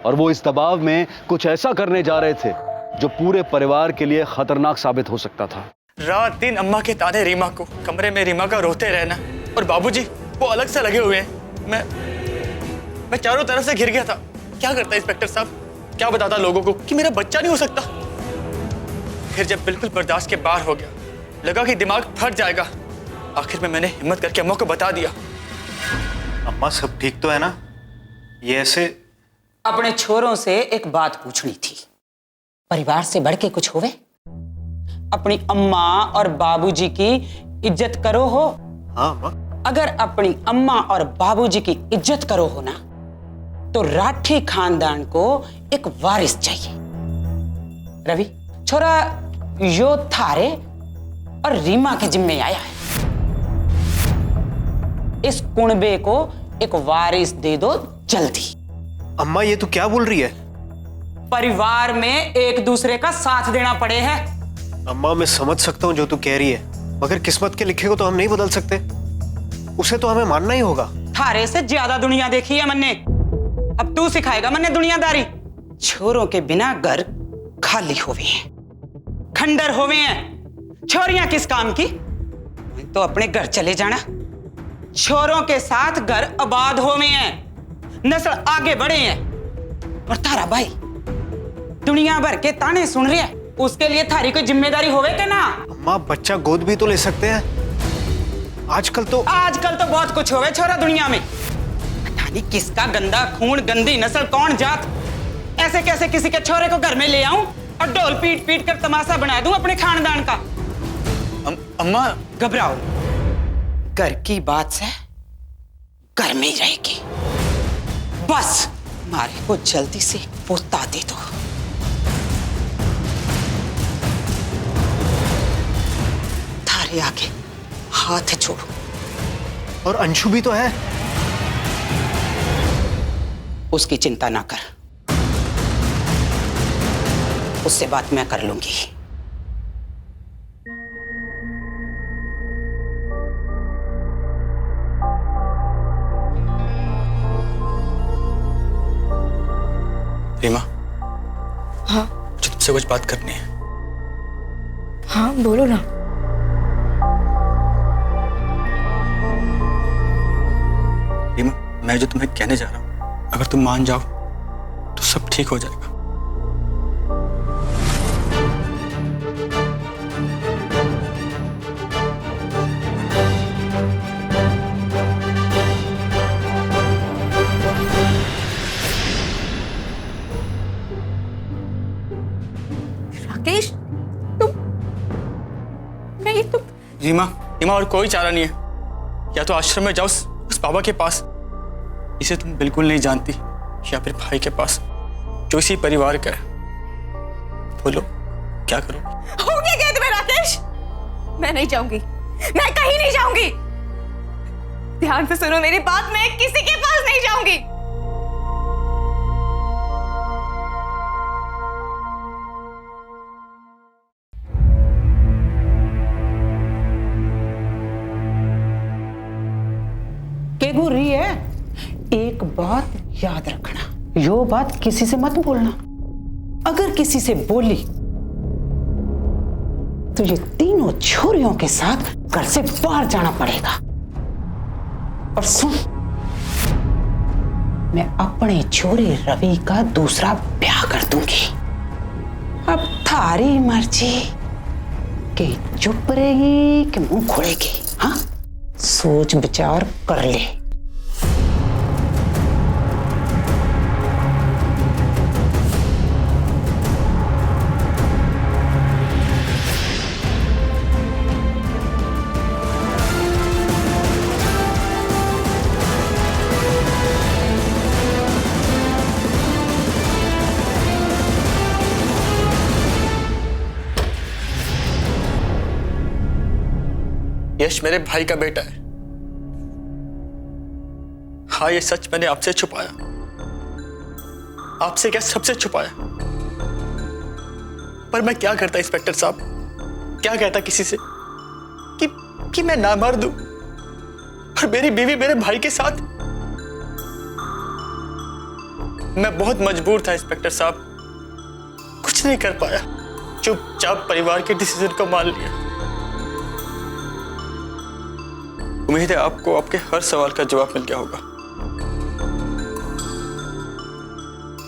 और वो इस दबाव में कुछ ऐसा करने जा रहे थे जो पूरे परिवार के लिए खतरनाक साबित हो सकता था। रात दिन अम्मा के ताने रीमा को, कमरे में रीमा का रोते रहना और बाबूजी वो अलग से लगे हुए हैं। मैं चारों तरफ से घिर गया था। क्या करता इंस्पेक्टर साहब, क्या बताता लोगों को कि मेरा बच्चा नहीं हो सकता। फिर जब बिल्कुल बर्दाश्त के बाहर हो गया, लगा कि दिमाग फट जाएगा, आखिर में मैंने हिम्मत करके अम्मा को बता दिया। अम्मा सब ठीक तो है ना? ये ऐसे अपने छोरों से एक बात पूछनी थी। परिवार से बढ़ के कुछ होवे? अपनी अम्मा और बाबूजी की इज्जत करो हो। हाँ अम्मा। अगर अपनी अम्मा और बाबूजी की इज्जत करो हो ना, तो राठी खानदान को एक वारिस चाहिए। रवि, छोरा यो थारे और रीमा के जिम्मे आया है। इस कुणबे को एक वारिस दे दो जल्दी। अम्मा ये तो क्या बोल रही है? परिवार में एक दूसरे का साथ देना पड़े है। अम्मा मैं समझ सकता हूँ जो तू कह रही है, मगर किस्मत के लिखे को तो हम नहीं बदल सकते। उसे तो हमें मानना ही होगा। थारे से ज्यादा दुनिया देखी है मन्ने। अब तू सिखाएगा मन्ने दुनियादारी। छोरों के बिना घर खाली होवे हैं, खंडर होवे हैं। छोरियां किस काम की? तो अपने घर चले जाना। छोरों के साथ घर आबाद होवे हैं, नस्ल आगे बढ़े हैं। और तारा भाई दुनिया भर के ताने सुन रहे हैं, उसके लिए थारी कोई जिम्मेदारी होवे के ना? अम्मा बच्चा गोद भी तो ले सकते हैं। आजकल तो बहुत कुछ होवे छोरा दुनिया में। पता नहीं किसका गंदा खून, गंदी नस्ल, कौन जात। ऐसे कैसे किसी के छोरे को घर में ले आऊं और ढोल पीट पीट कर तमाशा बना दूं अपने खानदान का? अम्मा घबराओ, घर की बात से घर में ही रहेगी। बस मारे को जल्दी से पोता दे दो। थारे आगे हाथ छोड़ो। और अंशु भी तो है। उसकी चिंता ना कर, उससे बात मैं कर लूंगी। रीमा, हाँ मुझे तुमसे कुछ बात करनी है। हाँ बोलो ना। रीमा, मैं जो तुम्हें कहने जा रहा हूं, अगर तुम मान जाओ तो सब ठीक हो जाएगा। राकेश तुम नहीं तुम रीमा रीमा और कोई चारा नहीं है, या तो आश्रम में जाओ उस बाबा के पास, इसे तुम बिल्कुल नहीं जानती, या फिर भाई के पास जो इसी परिवार का है। बोलो क्या करो? हो क्या गया तुम्हें राकेश? मैं नहीं जाऊंगी, मैं कहीं नहीं जाऊंगी। ध्यान से सुनो मेरी बात, मैं किसी के पास नहीं जाऊंगी। के बोल रही है? एक बात याद रखना, यो बात किसी से मत बोलना। अगर किसी से बोली तो ये तीनों छोरियों के साथ घर से बाहर जाना पड़ेगा। और सुन, मैं अपने छोरे रवि का दूसरा ब्याह कर दूंगी। अब थारी मर्जी कि चुप रहेगी कि मुंह खोलेगी। हाँ, सोच विचार कर ले। यश मेरे भाई का बेटा है। हाँ, ये सच मैंने आपसे छुपाया। आपसे क्या, सबसे छुपाया। पर मैं क्या करता इंस्पेक्टर साहब, क्या कहता किसी से कि मैं ना मार दूं, और मेरी बीवी मेरे भाई के साथ। मैं बहुत मजबूर था इंस्पेक्टर साहब, कुछ नहीं कर पाया, चुपचाप परिवार के डिसीजन को मान लिया। उम्मीद है आपको आपके हर सवाल का जवाब मिल गया होगा।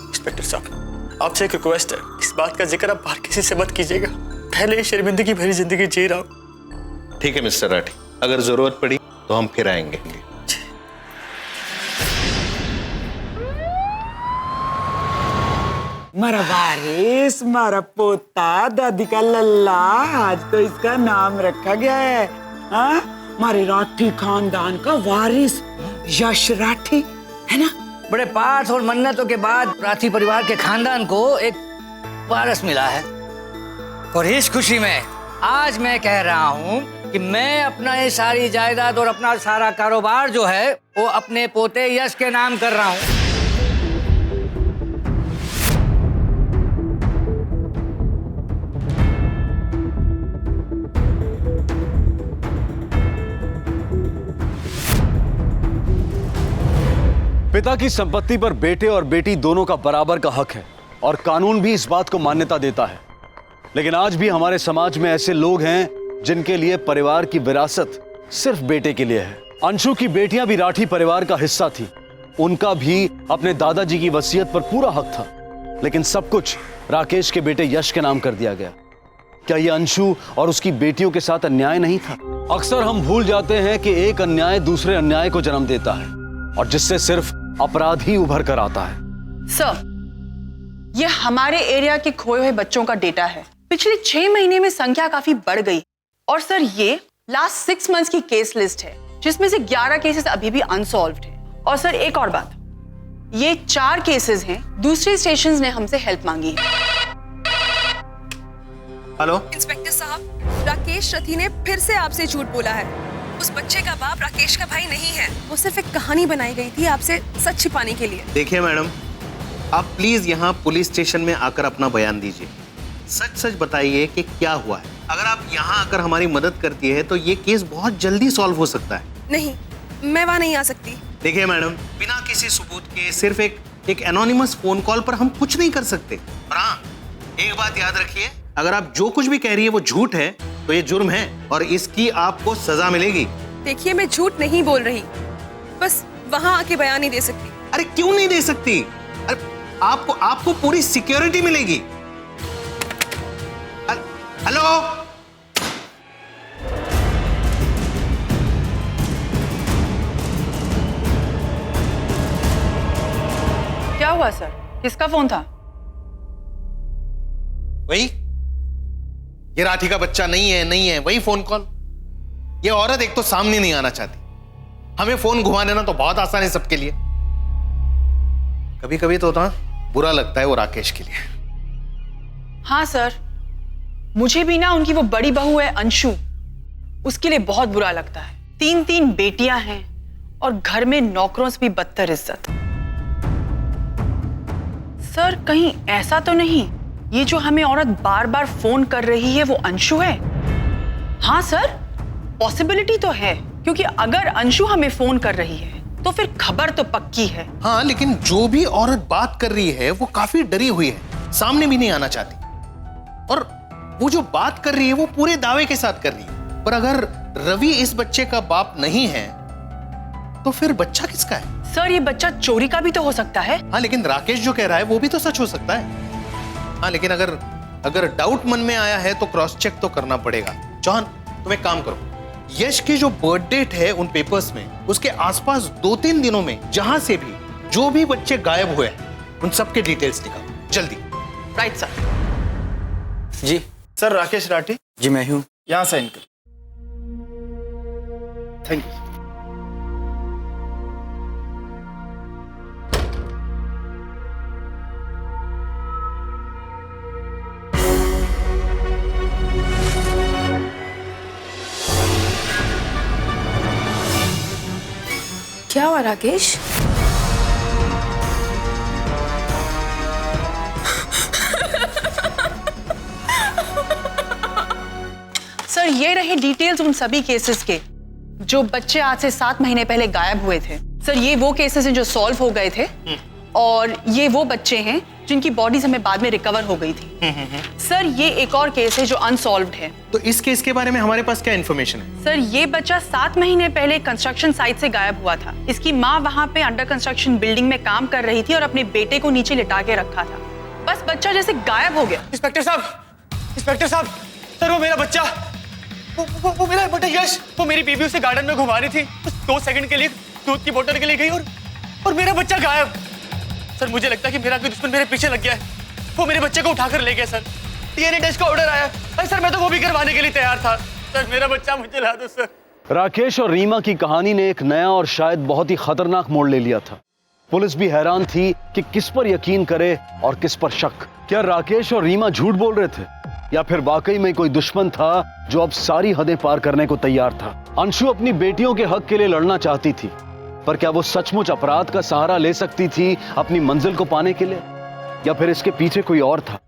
इंस्पेक्टर साहब, आपसे एक रिक्वेस्ट है, इस बात का जिक्र आप बाहर किसी से मत कीजिएगा। पहले ये शर्मिंदगी भरी जिंदगी जी रहा हूं। ठीक है मिस्टर राठी, अगर जरूरत पड़ी तो हम फिर आएंगे। मारा वारिस, मारा पोता, दादी का लल्ला, आज तो इसका नाम रखा गया है। हाँ, हमारे राठी खानदान का वारिस यश राठी, है ना? बड़े पाठ और मन्नतों के बाद राठी परिवार के खानदान को एक वारिस मिला है, और इस खुशी में आज मैं कह रहा हूँ कि मैं अपना ये सारी जायदाद और अपना सारा कारोबार जो है वो अपने पोते यश के नाम कर रहा हूँ। पिता की संपत्ति पर बेटे और बेटी दोनों का बराबर का हक है, और कानून भी इस बात को मान्यता देता है। लेकिन आज भी हमारे समाज में ऐसे लोग हैं जिनके लिए परिवार की विरासत सिर्फ बेटे के लिए है। अंशु की बेटियां भी राठी परिवार का हिस्सा थी, उनका भी अपने दादाजी की वसीयत पर पूरा हक था, लेकिन सब कुछ राकेश के बेटे यश के नाम कर दिया गया। क्या यह अंशु और उसकी बेटियों के साथ अन्याय नहीं था? अक्सर हम भूल जाते हैं कि एक अन्याय दूसरे अन्याय को जन्म देता है, और जिससे सिर्फ अपराध ही उभर कर आता है। सर, ये हमारे एरिया के खोए हुए बच्चों का डेटा है। पिछले 6 महीने में संख्या काफी बढ़ गई, और सर ये लास्ट 6 मंथ्स की केस लिस्ट है, जिसमें से 11 केसेस अभी भी अनसॉल्व्ड है। और सर एक और बात, ये 4 केसेस हैं, दूसरे स्टेशंस ने हमसे हेल्प मांगी है। हेलो इंस्पेक्टर साहब, राकेश रथी ने फिर से आपसे झूठ बोला है। उस बच्चे का बाप राकेश का भाई नहीं है, वो सिर्फ एक कहानी बनाई गई थी आपसे सच छिपाने के लिए। देखिए मैडम, आप प्लीज यहाँ पुलिस स्टेशन में आकर अपना बयान दीजिए। सच सच बताइए कि क्या हुआ है। अगर आप यहाँ आकर हमारी मदद करती है तो ये केस बहुत जल्दी सॉल्व हो सकता है। नहीं, मैं वहाँ नहीं आ सकती। देखिए मैडम, बिना किसी सबूत के सिर्फ एक एनोनिमस फोन कॉल पर हम कुछ नहीं कर सकते। और हाँ, एक बात याद रखिए, अगर आप जो कुछ भी कह रही है वो झूठ है तो ये जुर्म है, और इसकी आपको सजा मिलेगी। देखिए, मैं झूठ नहीं बोल रही, बस वहाँ आके बयान नहीं दे सकती। अरे क्यों नहीं दे सकती? अरे आपको पूरी सिक्योरिटी मिलेगी। हेलो, क्या हुआ सर, किसका फोन था? वही ये राठी का बच्चा नहीं है, वही फोन कॉल। ये औरत एक तो सामने नहीं आना चाहती, हमें फोन घुमा देना तो बहुत आसान है सबके लिए। कभी कभी तो ना बुरा लगता है वो राकेश के लिए। हाँ सर, मुझे भी ना उनकी वो बड़ी बहू है अंशु, उसके लिए बहुत बुरा लगता है। 3 बेटियां हैं और घर में नौकरों से भी बदतर इज्जत। सर कहीं ऐसा तो नहीं ये जो हमें औरत बार बार फोन कर रही है वो अंशु है? हाँ सर, पॉसिबिलिटी तो है, क्योंकि अगर अंशु हमें फोन कर रही है तो फिर खबर तो पक्की है। हाँ, लेकिन जो भी औरत बात कर रही है वो काफी डरी हुई है, सामने भी नहीं आना चाहती। और वो जो बात कर रही है वो पूरे दावे के साथ कर रही है। पर अगर रवि इस बच्चे का बाप नहीं है तो फिर बच्चा किसका है? सर ये बच्चा चोरी का भी तो हो सकता है। हाँ, लेकिन राकेश जो कह रहा है वो भी तो सच हो सकता है। हाँ, लेकिन अगर डाउट मन में आया है तो क्रॉस चेक तो करना पड़ेगा। जॉन, तुम एक काम करो, यश की जो बर्थ डेट है उन पेपर्स में, उसके आसपास 2-3 दिनों में जहां से भी जो भी बच्चे गायब हुए उन सबके डिटेल्स निकालो जल्दी। Right sir. जी सर, राकेश राठी। जी मैं हूँ। यहां साइन कर। Thank you. क्या हुआ राकेश? सर ये रहे डिटेल्स उन सभी केसेस के जो बच्चे आज से 7 महीने पहले गायब हुए थे। सर ये वो केसेस हैं जो सॉल्व हो गए थे और ये वो बच्चे हैं जिनकी बॉडीज हमें बाद में रिकवर हो गई थी। सर ये एक और केस है जो अनसॉल्व्ड है। तो इस केस के बारे में हमारे पास क्या इन्फॉर्मेशन है? सर ये बच्चा 7 महीने पहले कंस्ट्रक्शन साइट से गायब हुआ था। इसकी माँ वहाँ पे अंडर कंस्ट्रक्शन बिल्डिंग में काम कर रही थी और अपने बेटे को नीचे लिटा के रखा था। बस बच्चा जैसे गायब हो गया। इंस्पेक्टर साहब, सर वो मेरा बच्चा, वो मेरा बेटा यश, वो मेरी बीबी उसे गार्डन में घुमा रही थी, बस 2 सेकंड के लिए दूध की बोतल के लिए गई और मेरा बच्चा गायब। सर मुझे लगता है कि मेरा कोई दुश्मन मेरे पीछे लग गया है, वो मेरे बच्चे को उठाकर ले गया। सर डीएनए टेस्ट का ऑर्डर आया। अरे सर मैं तो वो भी करवाने के लिए तैयार था। सर मेरा बच्चा मुझे ला दो सर। राकेश और रीमा की कहानी ने एक नया और शायद बहुत ही खतरनाक मोड़ ले लिया था। पुलिस भी हैरान थी कि किस पर यकीन करे और किस पर शक। क्या राकेश और रीमा झूठ बोल रहे थे या फिर वाकई में कोई दुश्मन था जो अब सारी हदें पार करने को तैयार था? अंशु अपनी बेटियों के हक के लिए लड़ना चाहती थी, पर क्या वो सचमुच अपराध का सहारा ले सकती थी अपनी मंजिल को पाने के लिए, या फिर इसके पीछे कोई और था?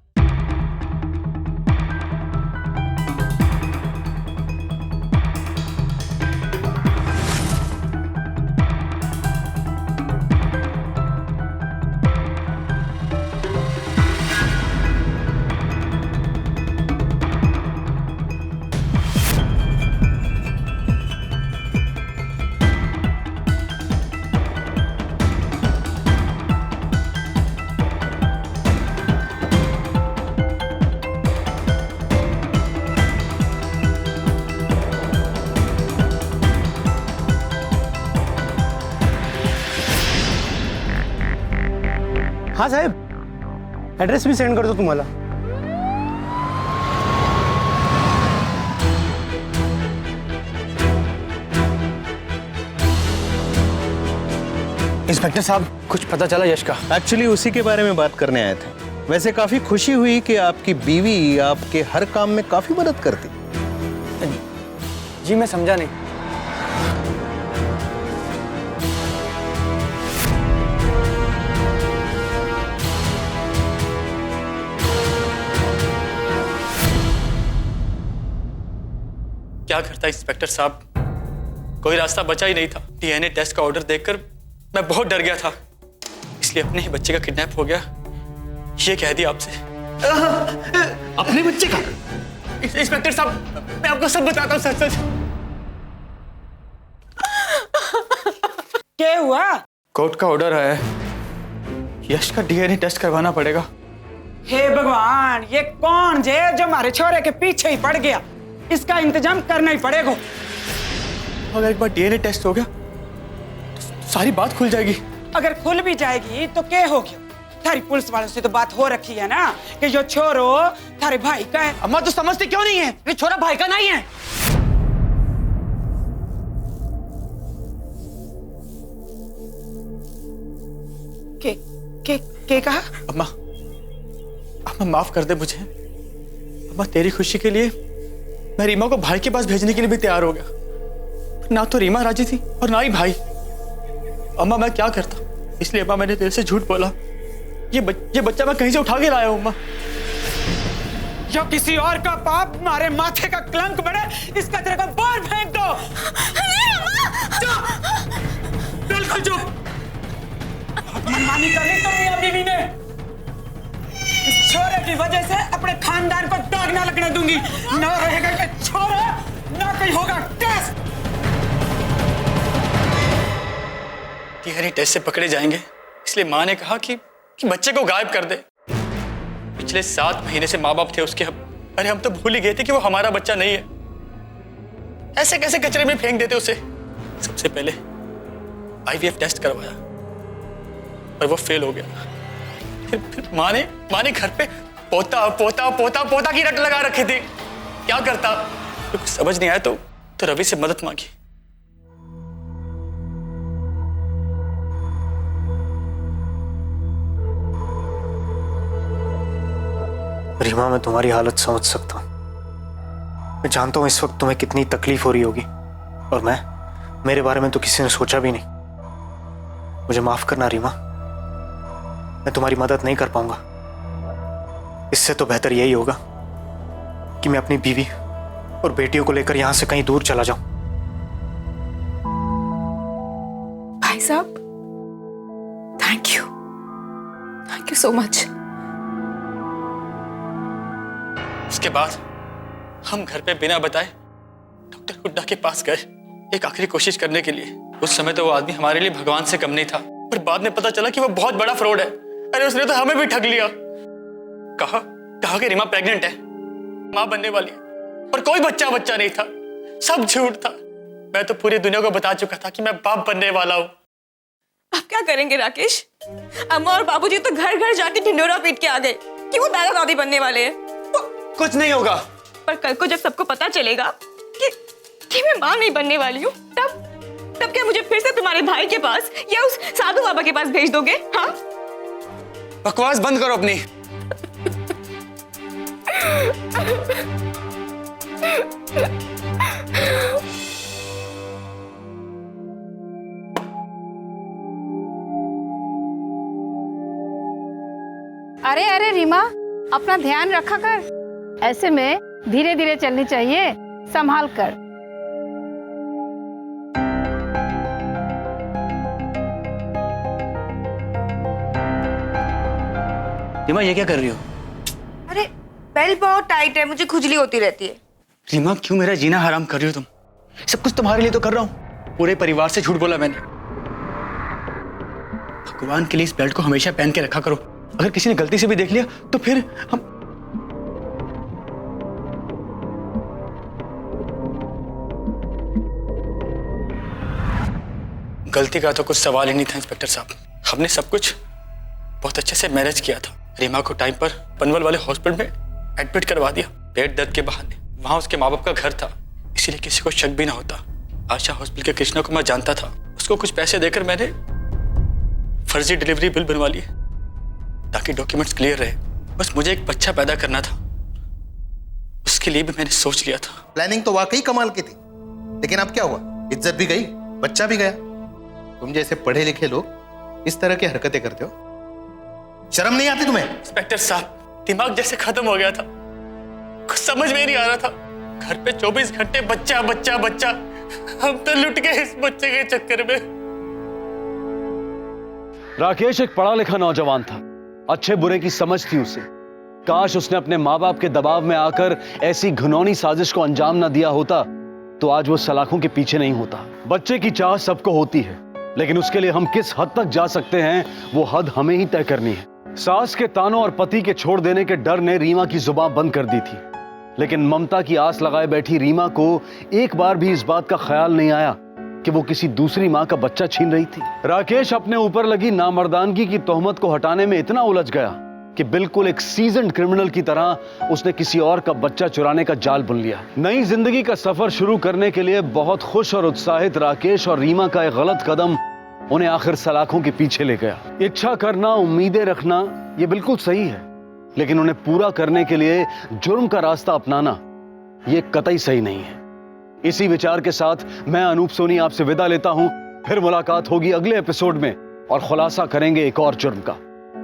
हाँ साहेब, एड्रेस भी सेंड कर दो तुम्हाला। इंस्पेक्टर साहब, कुछ पता चला यश का? एक्चुअली उसी के बारे में बात करने आए थे। वैसे काफी खुशी हुई कि आपकी बीवी आपके हर काम में काफी मदद करती। जी मैं समझा नहीं। क्या करता इंस्पेक्टर साहब, कोई रास्ता बचा ही नहीं था। डीएनए टेस्ट का ऑर्डर देखकर मैं बहुत डर गया था, इसलिए अपने ही बच्चे का किडनैप हो गया। ये कह दिया आपसे। अपने बच्चे का? इंस्पेक्टर साहब मैं आपको सब बताता हूँ सच सच। क्या हुआ? कोर्ट का ऑर्डर आया है, यश का डीएनए टेस्ट करवाना पड़ेगा। हे भगवान, ये कौन है जो हमारे छोरे के पीछे ही पड़ गया? इसका इंतजाम करना ही पड़ेगा। अगर एक बार डीएनए टेस्ट हो गया तो सारी बात खुल जाएगी। अगर खुल भी जाएगी तो क्या हो गया? थारी पुलिस वालों से तो बात हो रखी है ना कि जो छोरो थारे भाई का है। अम्मा तो समझती क्यों नहीं है? ये छोरा भाई का नहीं है। के कहा? अम्मा, अम्मा माफ कर दे मुझे। अम्मा तेरी खुशी के लिए मैं रीमा को भाई के पास भेजने के लिए भी तैयार हो गया। ना तो रीमा राजी थी और ना ही भाई। अम्मा मैं क्या करता, इसलिए अम्मा मैंने तेरे से झूठ बोला। ये बच्चा मैं कहीं से उठा के लाया हूं अम्मा। जो किसी और का पाप मारे माथे का कलंक बने, इसका तेरे को बाहर फेंक दो। बिल्कुल चुप। मनमानी कर ली तुम मियां बीवी ने। इस छोरे की वजह से अपने खानदान को दाग ना लगने दूंगी। ना रहेगा ये छोरा, ना कहीं होगा टेस्ट। तिहारी टेस्ट से पकड़े जाएंगे, इसलिए माँ ने कहा कि बच्चे को गायब कर दे। पिछले 7 महीने से माँ बाप थे उसके। अरे हम तो भूल ही गए थे कि वो हमारा बच्चा नहीं है। ऐसे कैसे कचरे में फेंक देते उसे। सबसे पहले IVF टेस्ट करवाया और वो फेल हो गया। फिर माँ ने घर पे पोता पोता पोता पोता की रट लगा रखी थी। क्या करता, कुछ समझ नहीं आया तो रवि से मदद मांगी। रीमा, मैं तुम्हारी हालत समझ सकता हूं। मैं जानता हूं इस वक्त तुम्हें कितनी तकलीफ हो रही होगी, और मेरे बारे में तो किसी ने सोचा भी नहीं। मुझे माफ करना रीमा, मैं तुम्हारी मदद नहीं कर पाऊंगा। इससे तो बेहतर यही होगा कि मैं अपनी बीवी और बेटियों को लेकर यहां से कहीं दूर चला जाऊं। भाई साहब, थैंक यू सो मच। उसके बाद हम घर पे बिना बताए डॉक्टर हुड्डा के पास गए एक आखिरी कोशिश करने के लिए। उस समय तो वो आदमी हमारे लिए भगवान से कम नहीं था, पर बाद में पता चला कि वो बहुत बड़ा फ्रॉड है। अरे उसने तो हमें भी ठग लिया। कहा कि रीमा प्रेग्नेंट है, मां बनने वाली है, पर कोई बच्चा नहीं था। सब झूठ था। मैं तो पूरी दुनिया को बता चुका था कि मैं बाप बनने वाला हूं। अब क्या करेंगे राकेश? अम्मा और बाबूजी तो घर घर जाके ढिंडोरा पीट के आ गए कि वो दादा दादी बनने वाले हैं। कुछ नहीं होगा। पर कल को जब सबको पता चलेगा कि मैं मां नहीं बनने वाली हूँ, तब क्या मुझे फिर से तुम्हारे भाई के पास या उस साधु बाबा के पास भेज दोगे? हाँ, बकवास बंद करो अपनी। अरे रीमा, अपना ध्यान रखा कर। ऐसे में धीरे धीरे चलनी चाहिए, संभाल कर। रीमा, ये क्या कर रही हो? अरे बेल्ट बहुत टाइट है, मुझे खुजली होती रहती है। रीमा, क्यों मेरा जीना हराम कर रही हो तुम? सब कुछ तुम्हारे लिए तो कर रहा हूं। पूरे परिवार से झूठ बोला मैंने। भगवान के लिए इस बेल्ट को हमेशा पहन के रखा करो। अगर किसी ने गलती से भी देख लिया तो फिर हम गलती का तो कुछ सवाल ही नहीं था इंस्पेक्टर साहब। हमने सब कुछ बहुत अच्छे से मैनेज किया था। रीमा को टाइम पर पनवल वाले हॉस्पिटल में एडमिट करवा दिया पेट दर्द के बहाने। वहां उसके माँ बाप का घर था, इसीलिए किसी को शक भी ना होता। आशा हॉस्पिटल के कृष्णा को मैं जानता था। उसको कुछ पैसे देकर मैंने फर्जी डिलीवरी बिल बनवा लिए ताकि डॉक्यूमेंट्स क्लियर रहे। बस मुझे एक बच्चा पैदा करना था, उसके लिए भी मैंने सोच लिया था। प्लानिंग तो वाकई कमाल की थी, लेकिन अब क्या हुआ? इज्जत भी गई, बच्चा भी गया। तुम जैसे पढ़े लिखे लोग इस तरह की हरकतें करते हो, शर्म नहीं आती तुम्हें? इंस्पेक्टर साहब, दिमाग जैसे खत्म हो गया था। कुछ समझ में नहीं आ रहा था। घर पे 24 घंटे बच्चा बच्चा बच्चा। हम तो लुट गए इस बच्चे के चक्कर में। राकेश एक पढ़ा लिखा नौजवान था, अच्छे बुरे की समझ थी उसे। काश उसने अपने माँ बाप के दबाव में आकर ऐसी घिनौनी साजिश को अंजाम ना दिया होता तो आज वो सलाखों के पीछे नहीं होता। बच्चे की चाह सबको होती है, लेकिन उसके लिए हम किस हद तक जा सकते हैं वो हद हमें ही तय करनी है। सास के तानों और पति के छोड़ देने के डर ने रीमा की जुबान बंद कर दी थी, लेकिन ममता की आस लगाए बैठी रीमा को एक बार भी इस बात का ख्याल नहीं आया कि वो किसी दूसरी माँ का बच्चा छीन रही थी। राकेश अपने ऊपर लगी नामर्दानगी की तोहमत को हटाने में इतना उलझ गया कि बिल्कुल एक सीजन्ड क्रिमिनल की तरह उसने किसी और का बच्चा चुराने का जाल बुन लिया। नई जिंदगी का सफर शुरू करने के लिए बहुत खुश और उत्साहित राकेश और रीमा का एक गलत कदम उन्हें आखिर सलाखों के पीछे ले गया। इच्छा करना, उम्मीदें रखना, ये बिल्कुल सही है, लेकिन उन्हें पूरा करने के लिए जुर्म का रास्ता अपनाना ये कतई सही नहीं है। इसी विचार के साथ मैं अनूप सोनी आपसे विदा लेता हूं। फिर मुलाकात होगी अगले एपिसोड में और खुलासा करेंगे एक और जुर्म का।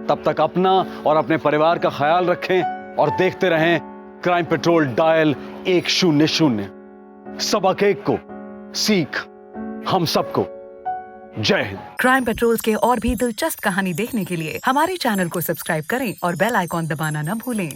तब तक अपना और अपने परिवार का ख्याल रखें और देखते रहें क्राइम पेट्रोल डायल 100। सबक एक को सीख हम सबको। जय हिंद। क्राइम पेट्रोल के और भी दिलचस्प कहानी देखने के लिए हमारे चैनल को सब्सक्राइब करें और बेल आइकॉन दबाना न भूलें।